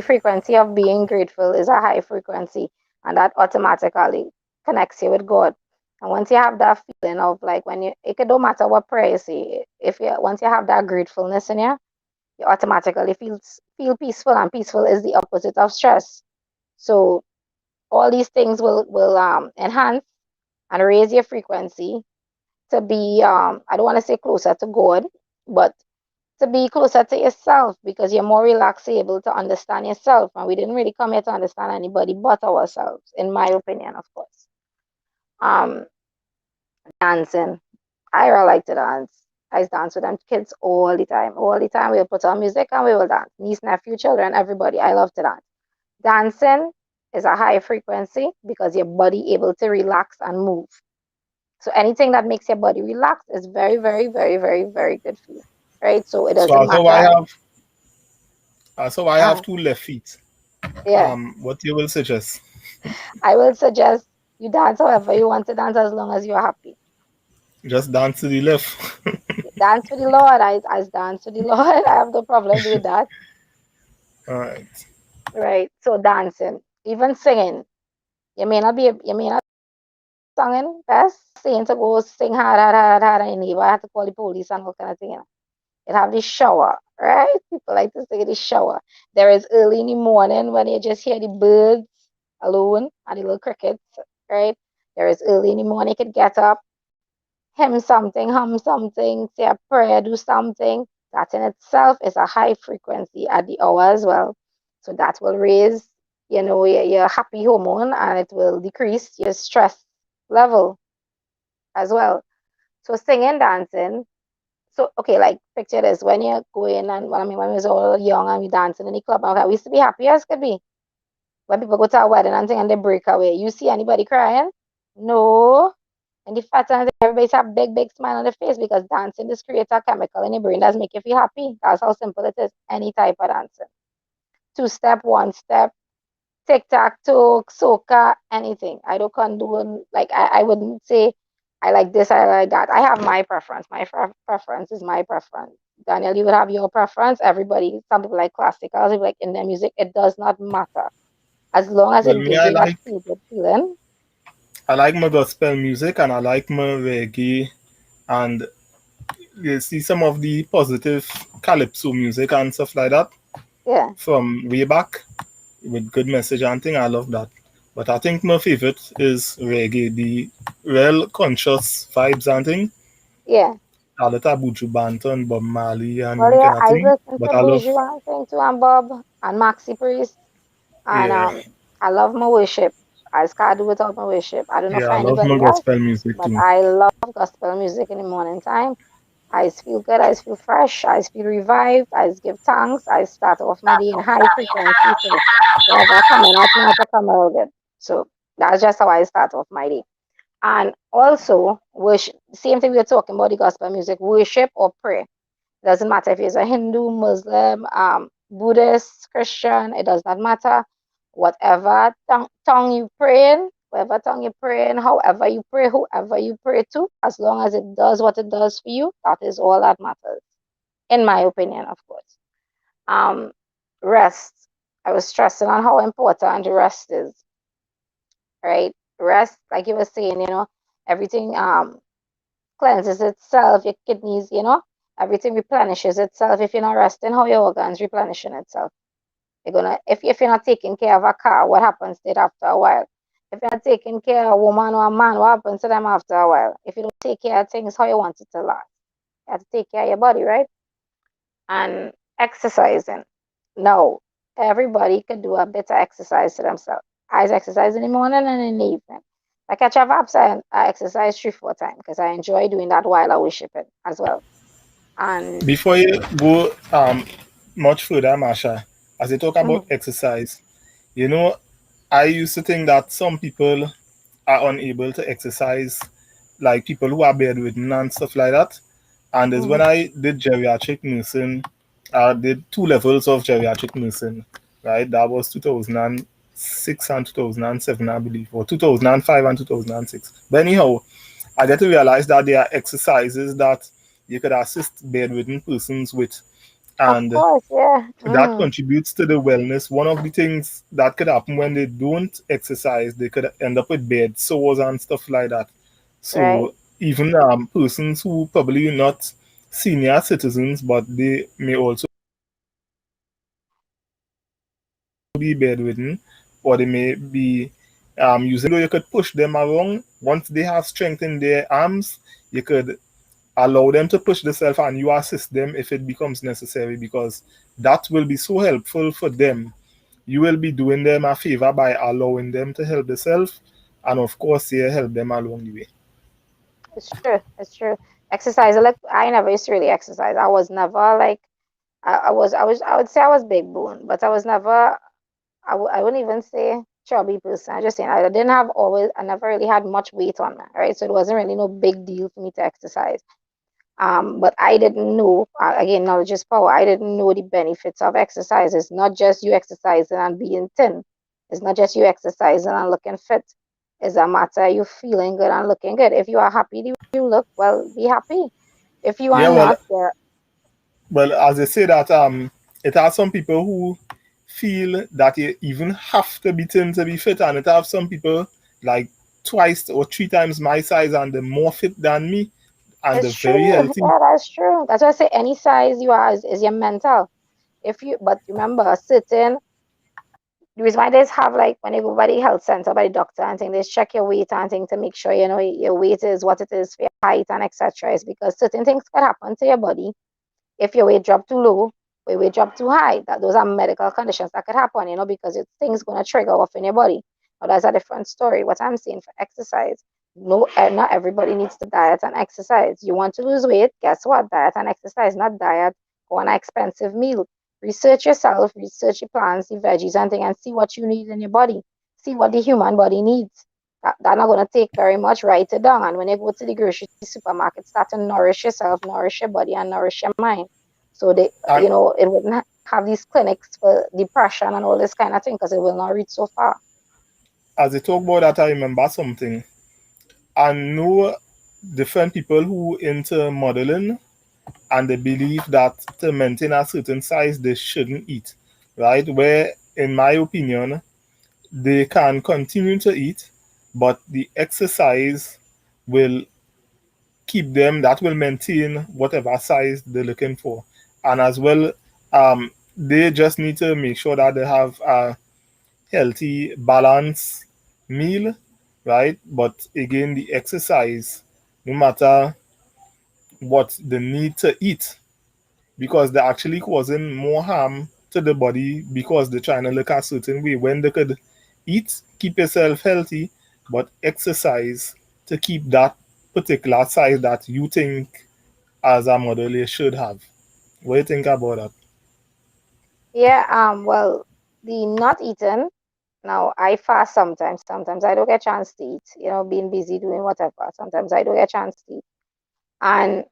frequency of saying. being grateful is a high frequency, and that automatically connects you with God. And once you have that feeling of like when it don't matter what prayer you say, if you once you have that gratefulness in you, you automatically feel peaceful, and peaceful is the opposite of stress. So all these things will enhance and raise your frequency to be I don't want to say closer to God, but to be closer to yourself, because you're more relaxed, able to understand yourself. And we didn't really come here to understand anybody but ourselves, in my opinion, of course. Um, Dancing. I really like to dance. I dance with them kids all the time. All the time. We'll put on music and we will dance. Niece, nephew, children, everybody. I love to dance. Dancing is a high frequency because your body able to relax and move. So anything that makes your body relax is very, very, very, very, very good for you. Right? So it So doesn't also I matter. have I have Uh, two left feet. yeah. What you will suggest? I will suggest you dance however you want to dance as long as you're happy. Just dance to the left. Dance for the Lord. I dance for the Lord. I have no problem with that. Alright. Right. So dancing, even singing. You may not singing best. Saying to go sing hard, hard, hard, hard, and your neighbor have to call the police and all kind of thing. It have the shower, right? People like to say the shower. There is early in the morning when you just hear the birds alone and the little crickets, right? There is early in the morning you could get up, hymn something, hum something, say a prayer, do something. That in itself is a high frequency at the hour as well. So that will raise, your happy hormone, and it will decrease your stress level as well. So singing, dancing. So okay, like picture this when you're going and when we was all young and we dancing in the club, okay, we used to be happy as could be. When people go to a wedding and thing and they break away, you see anybody crying? No. And the fact that everybody's have big, big smile on their face because dancing just creates a chemical in your brain that make you feel happy. That's how simple it is. Any type of dancing. Two step, one step, tic tac toe, soca, anything. I don't condone, like, I wouldn't say I like this, I like that. I have my preference. My preference is my preference. Daniel, you would have your preference. Everybody, some people like classical, some people like Indian music. It does not matter. As long as Well, it me, gives you that feel good feeling. I like my gospel music and I like my reggae and you see some of the positive calypso music and stuff like that Yeah, from way back with good message and thing. I love that. But I think my favorite is reggae, the real conscious vibes and thing. yeah. A lot of Buju Banton, Bob Marley and Well, them yeah, kind of I thing. listen But to I love, Buju and thing too, and Bob and Maxi Priest. And yeah, I love my worship. I just can't do without my worship. I don't know yeah, for I love my anybody else, gospel music but too. I love gospel music in the morning time. I just feel good. I just feel fresh. I just feel revived. I just give thanks. I start off my day in high frequency. So whatever coming at me, to come out good. So that's just how I start off my day. And also, worship, same thing we were talking about the gospel music, worship or prayer. Doesn't matter if you're a Hindu, Muslim, Buddhist, Christian, it does not matter. Whatever tongue you pray in, whatever tongue you pray in, however you pray, whoever you pray to, as long as it does what it does for you, that is all that matters, in my opinion, of course. Um, Rest. I was stressing on how important rest is, right? Rest, like you were saying, everything cleanses itself, your kidneys, everything replenishes itself. If you're not resting, how your organs replenishing itself? You're gonna if you're not taking care of a car, what happens to it after a while? If you're not taking care of a woman or a man, what happens to them after a while? If you don't take care of things how you want it to last, you have to take care of your body, right? And exercising. No, everybody could do a bit of exercise to themselves. I exercise in the morning and in the evening. I catch up apps and I exercise 3, 4 times because I enjoy doing that while I worshiping as well. And Before you go much further, Marsha, as you talk about mhm, exercise, you know, I used to think that some people are unable to exercise, like people who are bedridden and stuff like that. And is when mhm, I did geriatric nursing, I did 2 levels of geriatric nursing, right? That was 2006 and 2007, I believe, or 2005 and 2006. But anyhow, I get to realize that there are exercises that you could assist bedridden persons with, of and course, yeah, that contributes to the wellness. One of the things that could happen when they don't exercise, they could end up with bed sores and stuff like that. right. So even persons who probably not senior citizens, but they may also be bedridden, or they may be using, though you could push them around. Once they have strength in their arms, you could allow them to push themselves and you assist them if it becomes necessary, because that will be so helpful for them. You will be doing them a favor by allowing them to help themselves, and of course you help them along the way. It's true. It's true. Exercise, like I never used to really exercise. I was never like I would say I was big bone, but I was never I wouldn't even say chubby person. I just saying I didn't have always I never really had much weight on me, right? So it wasn't really no big deal for me to exercise. But I didn't know, again, knowledge is power. I didn't know the benefits of exercise. It's not just you exercising and being thin. It's not just you exercising and looking fit. It's a matter of you feeling good and looking good. If you are happy the way you look, well, be happy. If you are Yeah, well, not, there, as I say that, it has some people who feel that you even have to be thin to be fit, and it have some people like twice or 3 times my size and they're more fit than me and they're it's very true. healthy. Yeah, that's true. That's why I say any size you are is your mental. But remember, sitting the reason why they have like when you go by the health center by the doctor and thing, they check your weight and thing to make sure your weight is what it is for your height and etc. Is because certain things can happen to your body if your weight drop too low or your weight drop too high. That those are medical conditions that could happen, because things gonna trigger off in your body. Now that's a different story. What I'm saying for exercise, no, not everybody needs to diet and exercise. You want to lose weight? Guess what? Diet and exercise, not diet. Go on an expensive meal. Research yourself, research your plants, the veggies and thing, and see what you need in your body. See what the human body needs. That not gonna take very much. Write it down, and when you go to the grocery supermarket, start to nourish yourself, nourish your body, and nourish your mind. So And it wouldn't have these clinics for depression and all this kind of thing because it will not reach so far. as I talk about that, I remember something. I know different people who into modeling, and they believe that to maintain a certain size they shouldn't eat, right? Where in my opinion they can continue to eat, but the exercise will keep them, that will maintain whatever size they're looking for. And as well, they just need to make sure that they have a healthy balanced meal, right? But again, the exercise, no matter what they need to eat, because they're actually causing more harm to the body because they're trying to look a certain way when they could eat, keep yourself healthy, but exercise to keep that particular size that you think as a model you should have. What do you think about that? Yeah, well, the not eating, now I fast sometimes. Sometimes I don't get a chance to eat, being busy doing whatever. Sometimes I don't get a chance to eat. And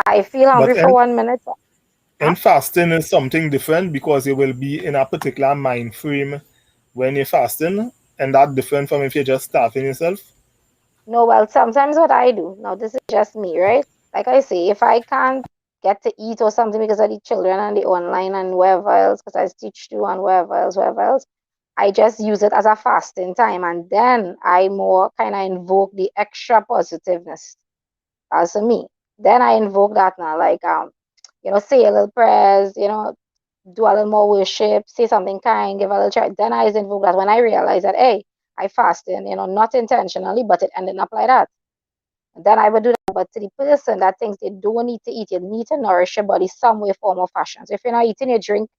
I feel hungry But for 1 minute. Huh? fasting is something different because you will be in a particular mind frame when you're fasting. And that different from if you're just starving yourself. No, well, sometimes what I do, now this is just me, right? Like I say, if I can't get to eat or something because of the children and the online and wherever else, because I teach too and wherever else, I just use it as a fasting time. And then I more kind of invoke the extra positiveness as for me. Then I invoke that now, like, say a little prayers, do a little more worship, say something kind, give a little try. Then I invoke that when I realize that, hey, I fasted, not intentionally, but it ended up like that. Then I would do that. But to the person that thinks they don't need to eat, you need to nourish your body some way, form, or fashion. So if you're not eating, you drink,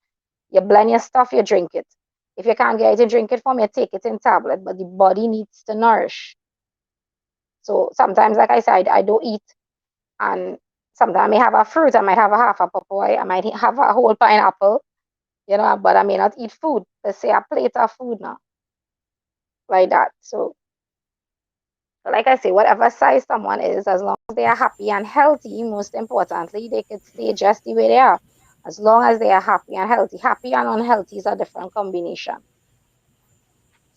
you blend your stuff, you drink it. If you can't get it in drink it form, you take it in tablet. But the body needs to nourish. So sometimes, like I said, I don't eat, and sometimes I may have a fruit, I might have a half a papaya, I might have a whole pineapple, but I may not eat food. Let's say a plate of food now, like that. So like I say, whatever size someone is, as long as they are happy and healthy, most importantly, they could stay just the way they are. As long as they are happy and healthy. Happy and unhealthy is a different combination.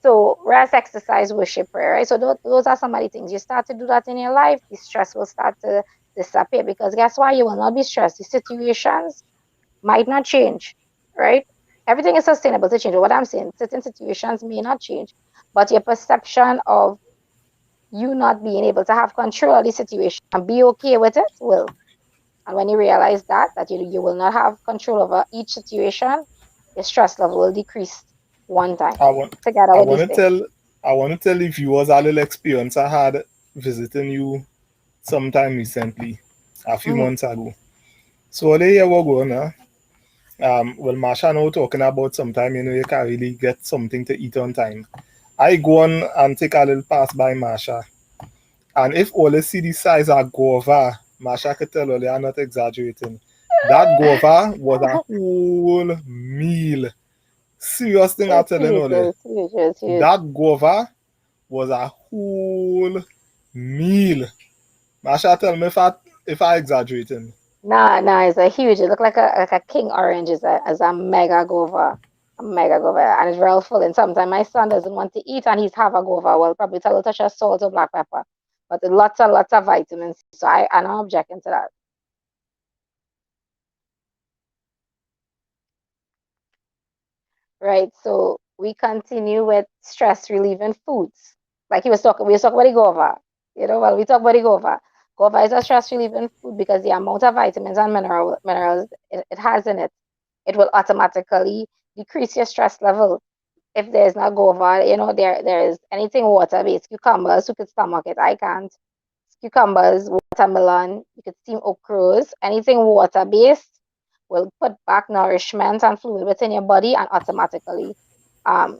So rest, exercise, worship, prayer, right? So those are some of the things. You start to do that in your life, the stress will start to disappear, because guess why? You will not be stressed. The situations might not change, right? Everything is sustainable to change. What I'm saying, certain situations may not change, but your perception of you not being able to have control of the situation and be okay with it will. And when you realize that you will not have control over each situation, your stress level will decrease one time I want together I with want these to things. tell the viewers a little experience I had visiting you sometime recently, a few Mm-hmm. months ago. So the year ago now, well, Marsha and I were talking about sometime, you can't really get something to eat on time. I go on and take a little pass by Marsha. And if only see the size of guava, Marsha could tell you, I'm not exaggerating. That guava was a whole meal. Serious thing I'm It's telling huge, you. it's huge, it's huge. That guava was a whole meal. Marsha tell me if I exaggerating. Nah, nah, it's a huge. It looked like a king orange is a mega guava, and it's real full. And sometimes my son doesn't want to eat, and he's have a guava. Well, probably tell a touch of salt or black pepper, but lots and lots of vitamins. So I'm not objecting to that. Right? So we continue with stress relieving foods. Like we was talking about the guava. Well, we talk about the guava. Guava is a stress relieving food because the amount of vitamins and minerals it has in it, it will automatically decrease your stress level. If there's not guava, there is anything water based, cucumbers, you could stomach it. I can't. Cucumbers, watermelon, you could steam okras, anything water based will put back nourishment and fluid within your body and automatically, um,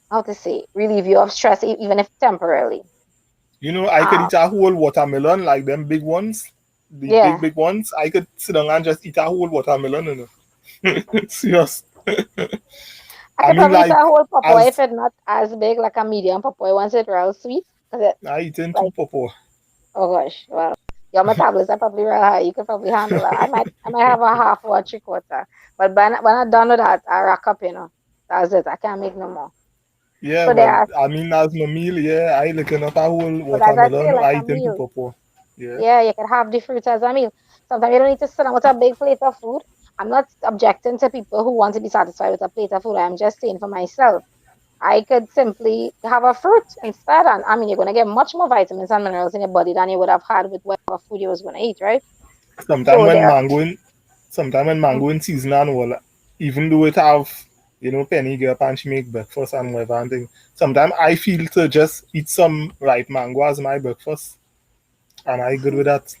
how to say, relieve you of stress, even if temporarily. I could Um, eat a whole watermelon, like them big ones, the big, yeah, big ones. I could sit down and just eat a whole watermelon. Serious. I I could mean, probably eat a like, whole papaya if as it's not as big, like a medium papaya once it's real sweet. 'Cause I eating two like, popo. oh gosh, well, your metabolism are probably real high. You could probably handle that. I might have a half or a three quarter, but when I'm done with that, I rack up. That's it. I can't make no more. Yeah, So there well, are, I mean, as my meal, yeah, I looking up a whole but as I say, watermelon, like I a eating two meal. popo. Yeah. Yeah, you can have the fruits as a meal. Sometimes you don't need to sit down with a big plate of food. I'm not objecting to people who want to be satisfied with a plate of food. I'm just saying for myself, I could simply have a fruit instead. And I mean, you're going to get much more vitamins and minerals in your body than you would have had with whatever food you was going to eat, right? Sometimes So when there. mango in, Sometimes when mango in season and all, even though it have, Penny get up and she make breakfast and whatever and thing. Sometimes I feel to just eat some ripe mango as my breakfast, and I good with that.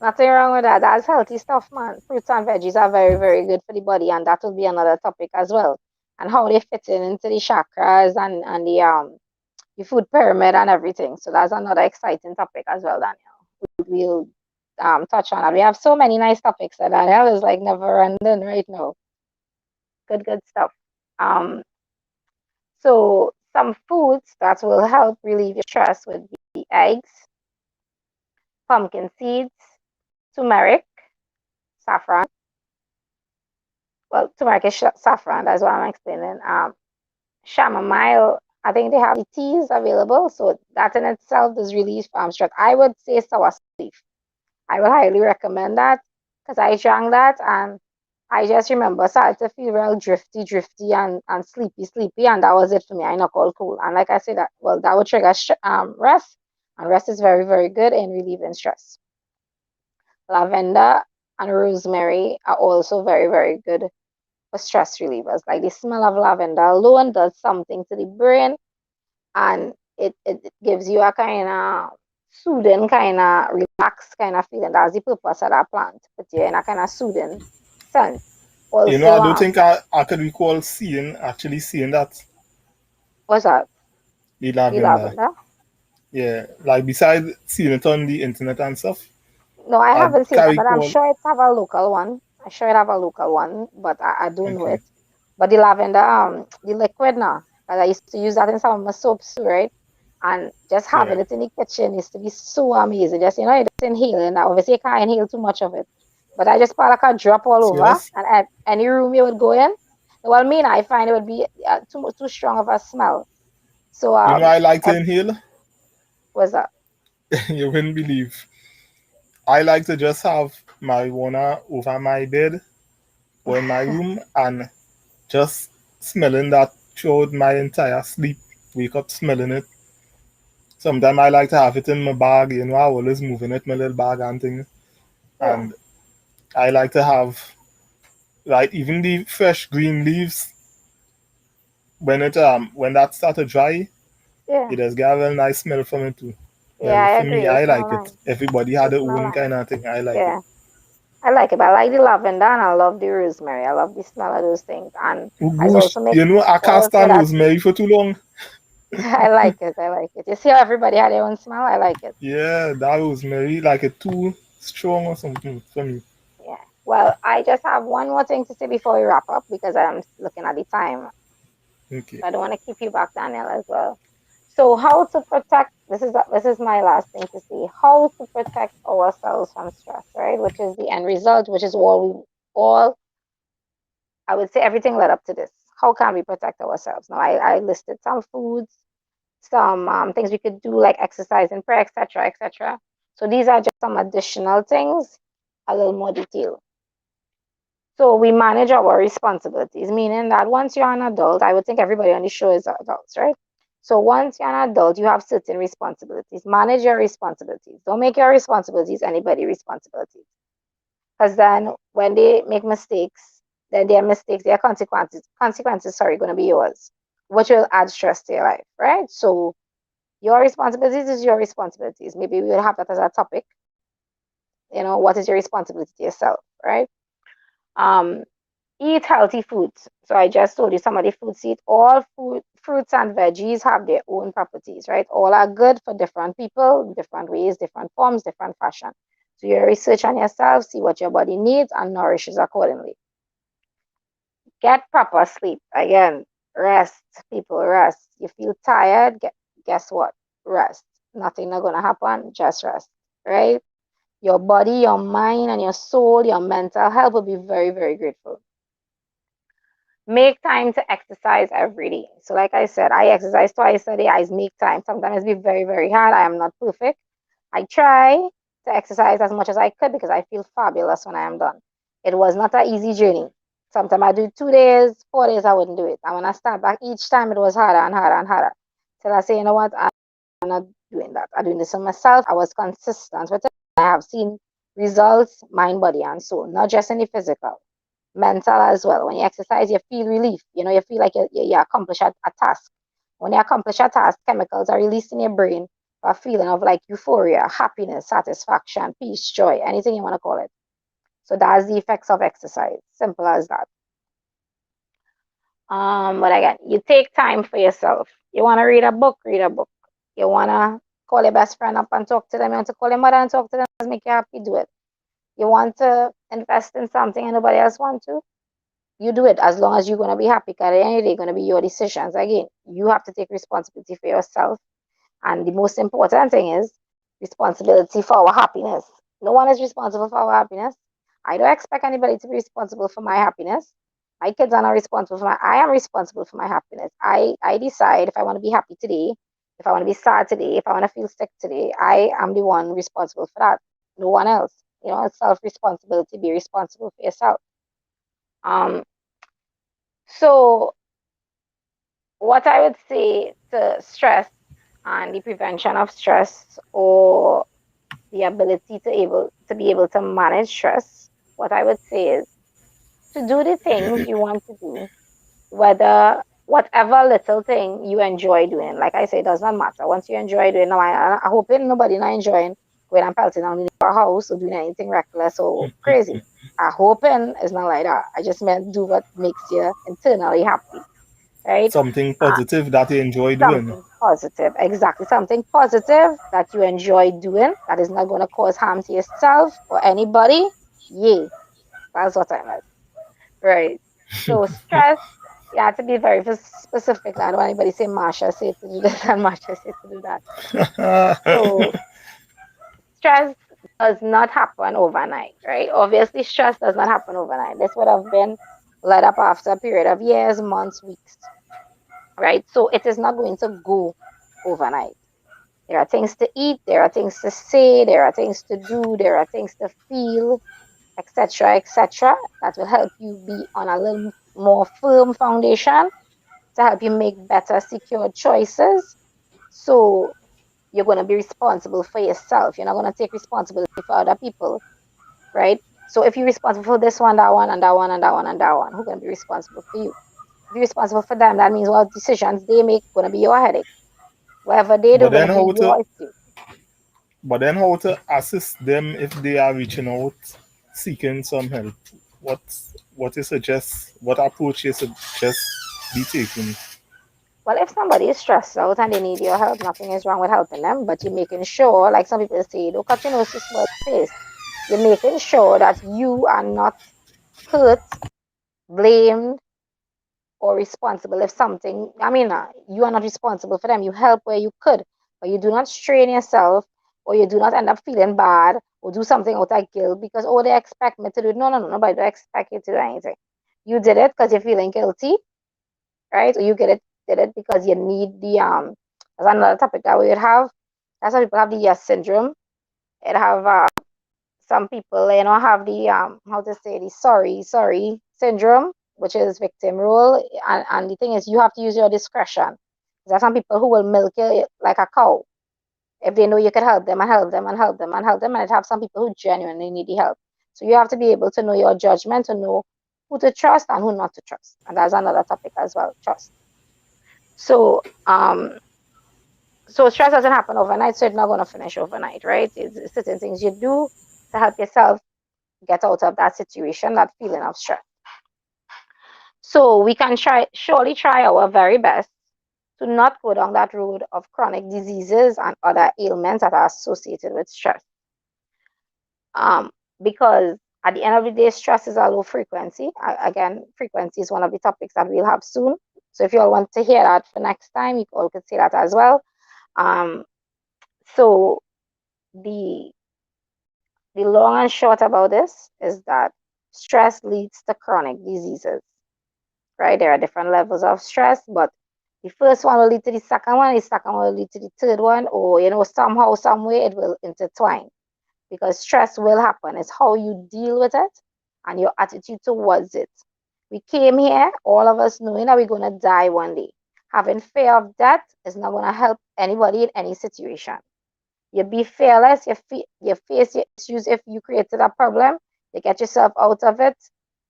Nothing wrong with that. That's healthy stuff, man. Fruits and veggies are very, very good for the body, and that will be another topic as well. And how they fit in into the chakras and the food pyramid and everything. So that's another exciting topic as well, Daniel. We'll touch on it. We have so many nice topics that Daniel is like never ending right now. Good, good stuff. Um, so some foods that will help relieve your stress would be eggs, pumpkin seeds, turmeric, saffron. Well, turmeric is saffron. That's what I'm explaining. Chamomile I think they have the teas available, so that in itself does relieve stress. I would say sour leaf. I would highly recommend that because I drank that and I just remember started to feel real drifty, drifty and sleepy, sleepy, and that was it for me. I knock all cool. And like I said, that well, that would trigger rest, and rest is very, very good in relieving stress. Lavender and rosemary are also very, very good for stress relievers. Like the smell of lavender alone does something to the brain and it gives you a kind of soothing, kind of relaxed kind of feeling. That's the purpose of that plant. Put you in a kind of soothing sense. You know, Also, I don't think I could recall actually seeing that, what's that? the The lavender. lavender? Yeah, like besides seeing it on the internet and stuff, No, I I haven't seen can that, but I'm recall. sure it have a local one. I sure it have a local one, but I don't know Okay, it. But the lavender, the liquid now, 'cause I used to use that in some of my soaps too, right? And just yeah. having it in the kitchen used to be so amazing. Just you just inhaling that. Obviously, you can't inhale too much of it, but I just put like a drop all over, Serious? and at any room you would go in. Well, me, I find it would be too strong of a smell. So You know, I like to ev- inhale. was that? You wouldn't believe. I like to just have marijuana over my bed or in my room and just smelling that throughout my entire sleep. Wake up smelling it. Sometimes I like to have it in my bag. You know, I always moving it, my little bag and things. Yeah, And I like to have, like, even the fresh green leaves when that start to dry, yeah, it does get a real nice smell from it too. yeah. Well, I for me, agree. It I smell like it. nice. Everybody had It their smell own nice. kind of thing. I like it. Yeah. I like it, but I like the lavender and I love the rosemary. I love the smell of those things. And Oh I gosh, also make you know I can't also stand that tea. rosemary for too long. I like it. I like it. You see how everybody had their own smell? I like it. Yeah, that rosemary like it too strong or something for me. Yeah. Well, I just have one more thing to say before we wrap up because I'm looking at the time. Okay. I don't want to keep you back, Daniel, as well. So, how to protect? This is my last thing to say. How to protect ourselves from stress, right? Which is the end result, which is all I would say everything led up to this. How can we protect ourselves? Now, I listed some foods, some things we could do like exercise and prayer, etc., etc. So these are just some additional things, a little more detail. So we manage our responsibilities, meaning that once you're an adult, I would think everybody on the show is adults, right? So once you're an adult, you have certain responsibilities. Manage your responsibilities. Don't make your responsibilities anybody responsibilities. Because then when they make mistakes, then their mistakes, their consequences, sorry, going to be yours, which will add stress to your life, right? So your responsibilities is your responsibilities. Maybe we will have that as a topic. What is your responsibility to yourself, right? Um, Eat healthy foods. So I just told you some of the foods eat. All fruits and veggies have their own properties, right? All are good for different people, different ways, different forms, different fashion. So you research on yourself, see what your body needs, and nourishes accordingly. Get proper sleep. Again, rest. People, rest. You feel tired, guess what? Rest. Nothing not gonna happen. Just rest, right? Your body, your mind, and your soul, your mental health will be very, very grateful. Make time to exercise every day. So, like I said, I exercise twice a day. I make time. Sometimes it's be very, very hard. I am not perfect. I try to exercise as much as I could because I feel fabulous when I am done. It was not an easy journey. Sometimes I do 2 days, 4 days, I wouldn't do it. And when I start back, each time it was harder and harder and harder. Till I say, you know what, I'm not doing that. I'm doing this for myself. I was consistent with it. I have seen results, mind, body, and soul, not just in the physical, mental as well. When you exercise, you feel relief. You feel like you accomplish a task. When you accomplish a task, chemicals are released in your brain for a feeling of like euphoria, happiness, satisfaction, peace, joy, anything you want to call it. So that's the effects of exercise. Simple as that. But again, you take time for yourself. You want to read a book, read a book. You want to call your best friend up and talk to them. You want to call your mother and talk to them. Make you happy, do it. You want to invest in something and nobody else want to, you do it as long as you're going to be happy. Because at the end of the day, going to be your decisions. Again, you have to take responsibility for yourself. And the most important thing is responsibility for our happiness. No one is responsible for our happiness. I don't expect anybody to be responsible for my happiness. My kids are not responsible for my. I am responsible for my happiness. I decide if I want to be happy today, if I want to be sad today, if I want to feel sick today. I am the one responsible for that. No one else. It's self responsibility. Be responsible for yourself. Um. So what I would say to stress and the prevention of stress, or the ability to be able to manage stress, what I would say is to do the things you want to do, whether whatever little thing you enjoy doing. Like I say, it does not matter. Once you enjoy doing, now I hope nobody not enjoying going and pelting on in our house or doing anything reckless or crazy. I hoping it's not like that. I just meant do what makes you internally happy, right? Something Uh, positive that you enjoy doing. Something positive, exactly. Something positive that you enjoy doing that is not going to cause harm to yourself or anybody. Yay, that's what I meant. Right. So stress, you have to be very specific. I don't want anybody say Marsha say to do this and Marsha say to do that. So stress does not happen overnight, right? Obviously, stress does not happen overnight. This would have been led up after a period of years, months, weeks, right? So it is not going to go overnight. There are things to eat, there are things to say, there are things to do, there are things to feel, etc., etc., that will help you be on a little more firm foundation to help you make better, secure choices. So you're going to be responsible for yourself. You're not going to take responsibility for other people, right? So if you're responsible for this one, that one, and that one, and that one, and that one, who's going to be responsible for you? If you're responsible for them, that means what decisions they make going to be your headache. Whatever they do But going then to be how to your issue. but then how to assist them if they are reaching out seeking some help? What what you suggest, what approach you suggest be taken? Well, if somebody is stressed out and they need your help, nothing is wrong with helping them, but you're making sure, like some people say, don't cut your nose to smell your face. You're making sure that you are not hurt, blamed, or responsible if something, you are not responsible for them. You help where you could, but you do not strain yourself, or you do not end up feeling bad or do something out of guilt because, oh, they expect me to do it. No, no, no, nobody don't expect you to do anything. You did it because you're feeling guilty, right? Or you did it because you need that's another topic that we would have. That's why people have the yes syndrome. It have some people, have the how to say, the sorry syndrome, which is victim role. And the thing is, you have to use your discretion. There are some people who will milk you like a cow if they know you can help them and help them and help them and help them. And it have some people who genuinely need the help. So you have to be able to know your judgment, to know who to trust and who not to trust. And that's another topic as well, trust. So so stress doesn't happen overnight, so it's not going to finish overnight, right? It's certain things you do to help yourself get out of that situation, that feeling of stress. So we can surely try our very best to not go down that road of chronic diseases and other ailments that are associated with stress. Um, because at the end of the day, stress is a low frequency. Again, frequency is one of the topics that we'll have soon. So if you all want to hear that for next time, you all could say that as well. Um, so the the long and short about this is that stress leads to chronic diseases, right? There are different levels of stress, but the first one will lead to the second one will lead to the third one, or somehow, some way it will intertwine because stress will happen. It's how you deal with it and your attitude towards it. We came here, all of us knowing that we're going to die one day. Having fear of death is not going to help anybody in any situation. You be fearless, you face your issues. If you created a problem, you get yourself out of it,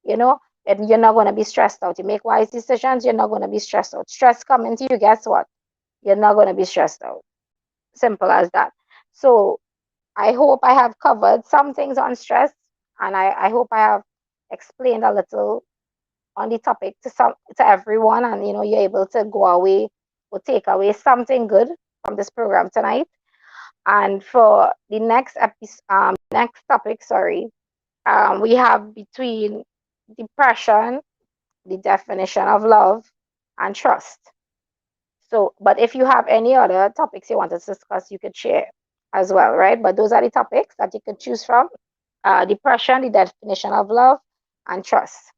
you know, and you're not going to be stressed out. You make wise decisions, you're not going to be stressed out. Stress coming to you, guess what? You're not going to be stressed out. Simple as that. So I hope I have covered some things on stress, and I hope I have explained a little on the topic to everyone, and you're able to go away or take away something good from this program tonight. And for the next episode, next topic, sorry, we have between depression, the definition of love, and trust. So, but if you have any other topics you want us to discuss, you could share as well, right? But those are the topics that you could choose from: depression, the definition of love, and trust.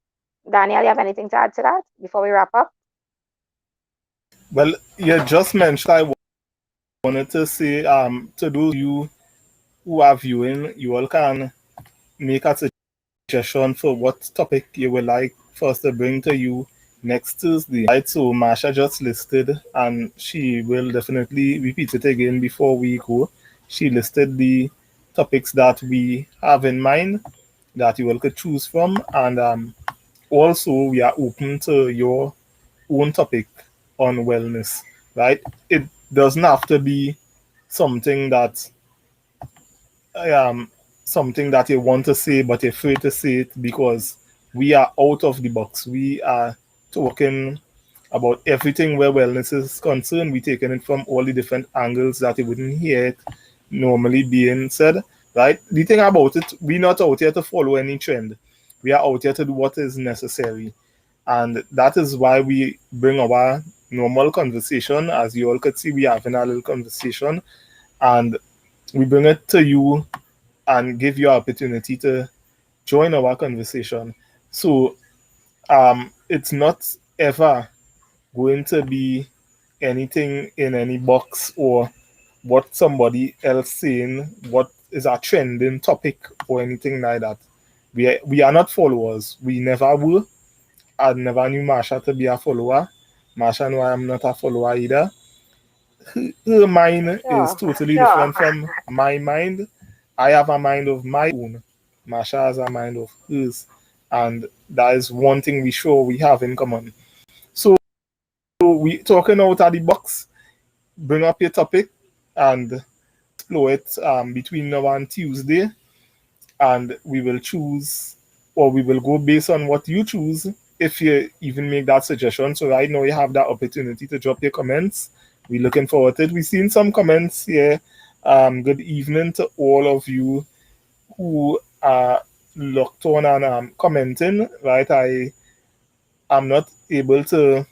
Daniel, you have anything to add to that before we wrap up? Well, you just mentioned I wanted to say to those of you who are viewing, you all can make a suggestion for what topic you would like for us to bring to you next Thursday. Right, so Marsha just listed, and she will definitely repeat it again before we go. She listed the topics that we have in mind that you all could choose from, and also we are open to your own topic on wellness. Right, it doesn't have to be something that um, something that you want to say but you're afraid to say it because we are out of the box. We are talking about everything where wellness is concerned. We're taking it from all the different angles that you wouldn't hear it normally being said. Right? The thing about it, we're not out here to follow any trend. We are out here to do what is necessary. And that is why we bring our normal conversation. As you all could see, we are having a little conversation and we bring it to you and give you an opportunity to join our conversation. So it's not ever going to be anything in any box or what somebody else saying, what is a trending topic or anything like that. We are not followers. We never were. I never knew Marsha to be a follower. Marsha knew I am not a follower either. Her mind is Sure. totally different from my mind. I have a mind of my own. Marsha has a mind of hers. And that is one thing we sure we have in common. So we talking out of the box, bring up your topic and explore it between now and Tuesday. And we will choose or we will go based on what you choose if you even make that suggestion. So right now you have that opportunity to drop your comments. We're looking forward to it. We've seen some comments here. Good evening to all of you who are locked on and commenting. Right, I am not able to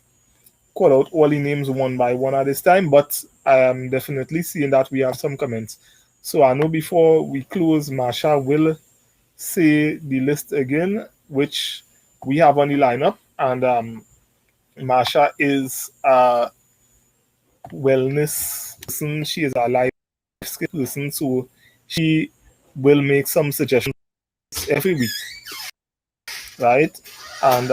call out all the names one by one at this time, but I am definitely seeing that we have some comments. So I know before we close, Marsha will say the list again, which we have on the lineup. And Marsha is a wellness person. She is a life skill person. So she will make some suggestions every week, right? And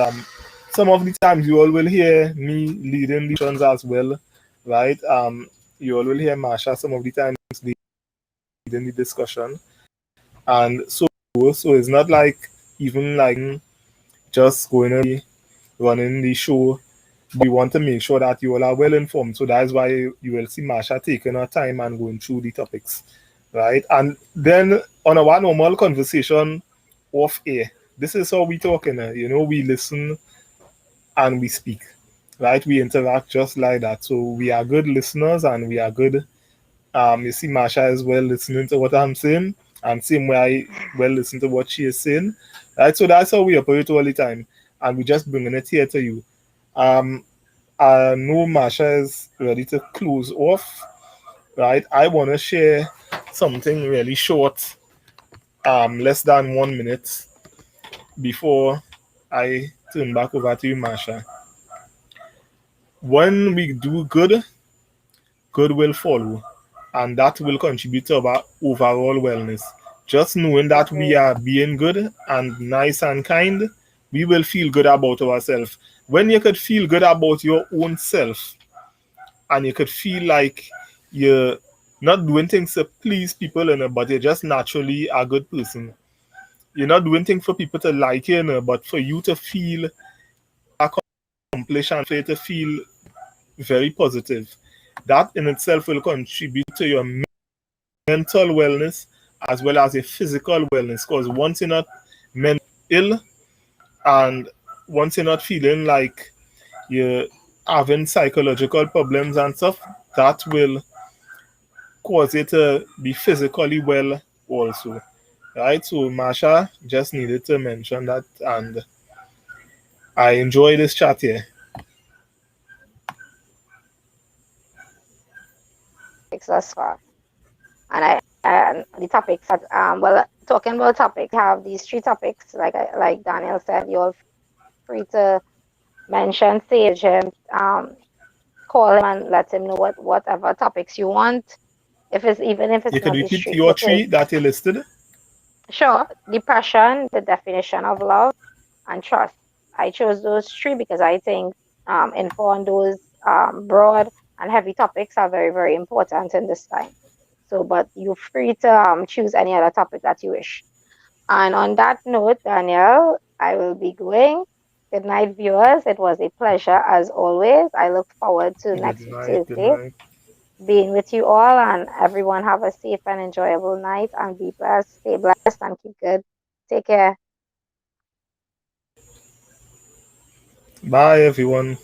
some of the times you all will hear me leading the discussions as well, right? You all will hear Marsha some of the times leading the discussion. And so it's not like even like just going to be running the show. We want to make sure that you all are well informed. So that is why you will see Marsha taking her time and going through the topics, right? And then on our normal conversation off air, this is how we talking. You know, we listen and we speak, right? We interact just like that. So we are good listeners and we are good. You see, Marsha is well listening to what I'm saying, and same way I well listen to what she is saying, right? So that's how we operate all the time, and we just bringing it here to you. Um, I know Marsha is ready to close off, right? I want to share something really short, less than 1 minute before I turn back over to you, Marsha. When we do good, good will follow, and that will contribute to our overall wellness. Just knowing that we Agree. are being good and nice and kind, we will feel good about ourselves. When you could feel good about your own self, and you could feel like you're not doing things to please people, but you're just naturally a good person. You're not doing things for people to like you, but for you to feel accomplished and for you to feel very positive. That in itself will contribute to your mental wellness as well as your physical wellness. Because once you're not mentally ill and once you're not feeling like you're having psychological problems and stuff, that will cause you to be physically well also. Right? So Marsha just needed to mention that, and I enjoy this chat here. Thus far. And the topics that, well, talking about topics, have these three topics, like Daniel said, you all free to mention Sage him, call him and let him know whatever topics you want. If You it's could not repeat restricted your to, three that you listed. sure, depression, the definition of love, and trust. I chose those three because I think info on those broad and heavy topics are very, very important in this time. So, but you're free to choose any other topic that you wish. And on that note, Daniel, I will be going. Good night, viewers. It was a pleasure as always. I look forward to Good next night. Good Thursday night. being with you all, and everyone have a safe and enjoyable night and be blessed, stay blessed, and keep good. Take care. Bye, everyone.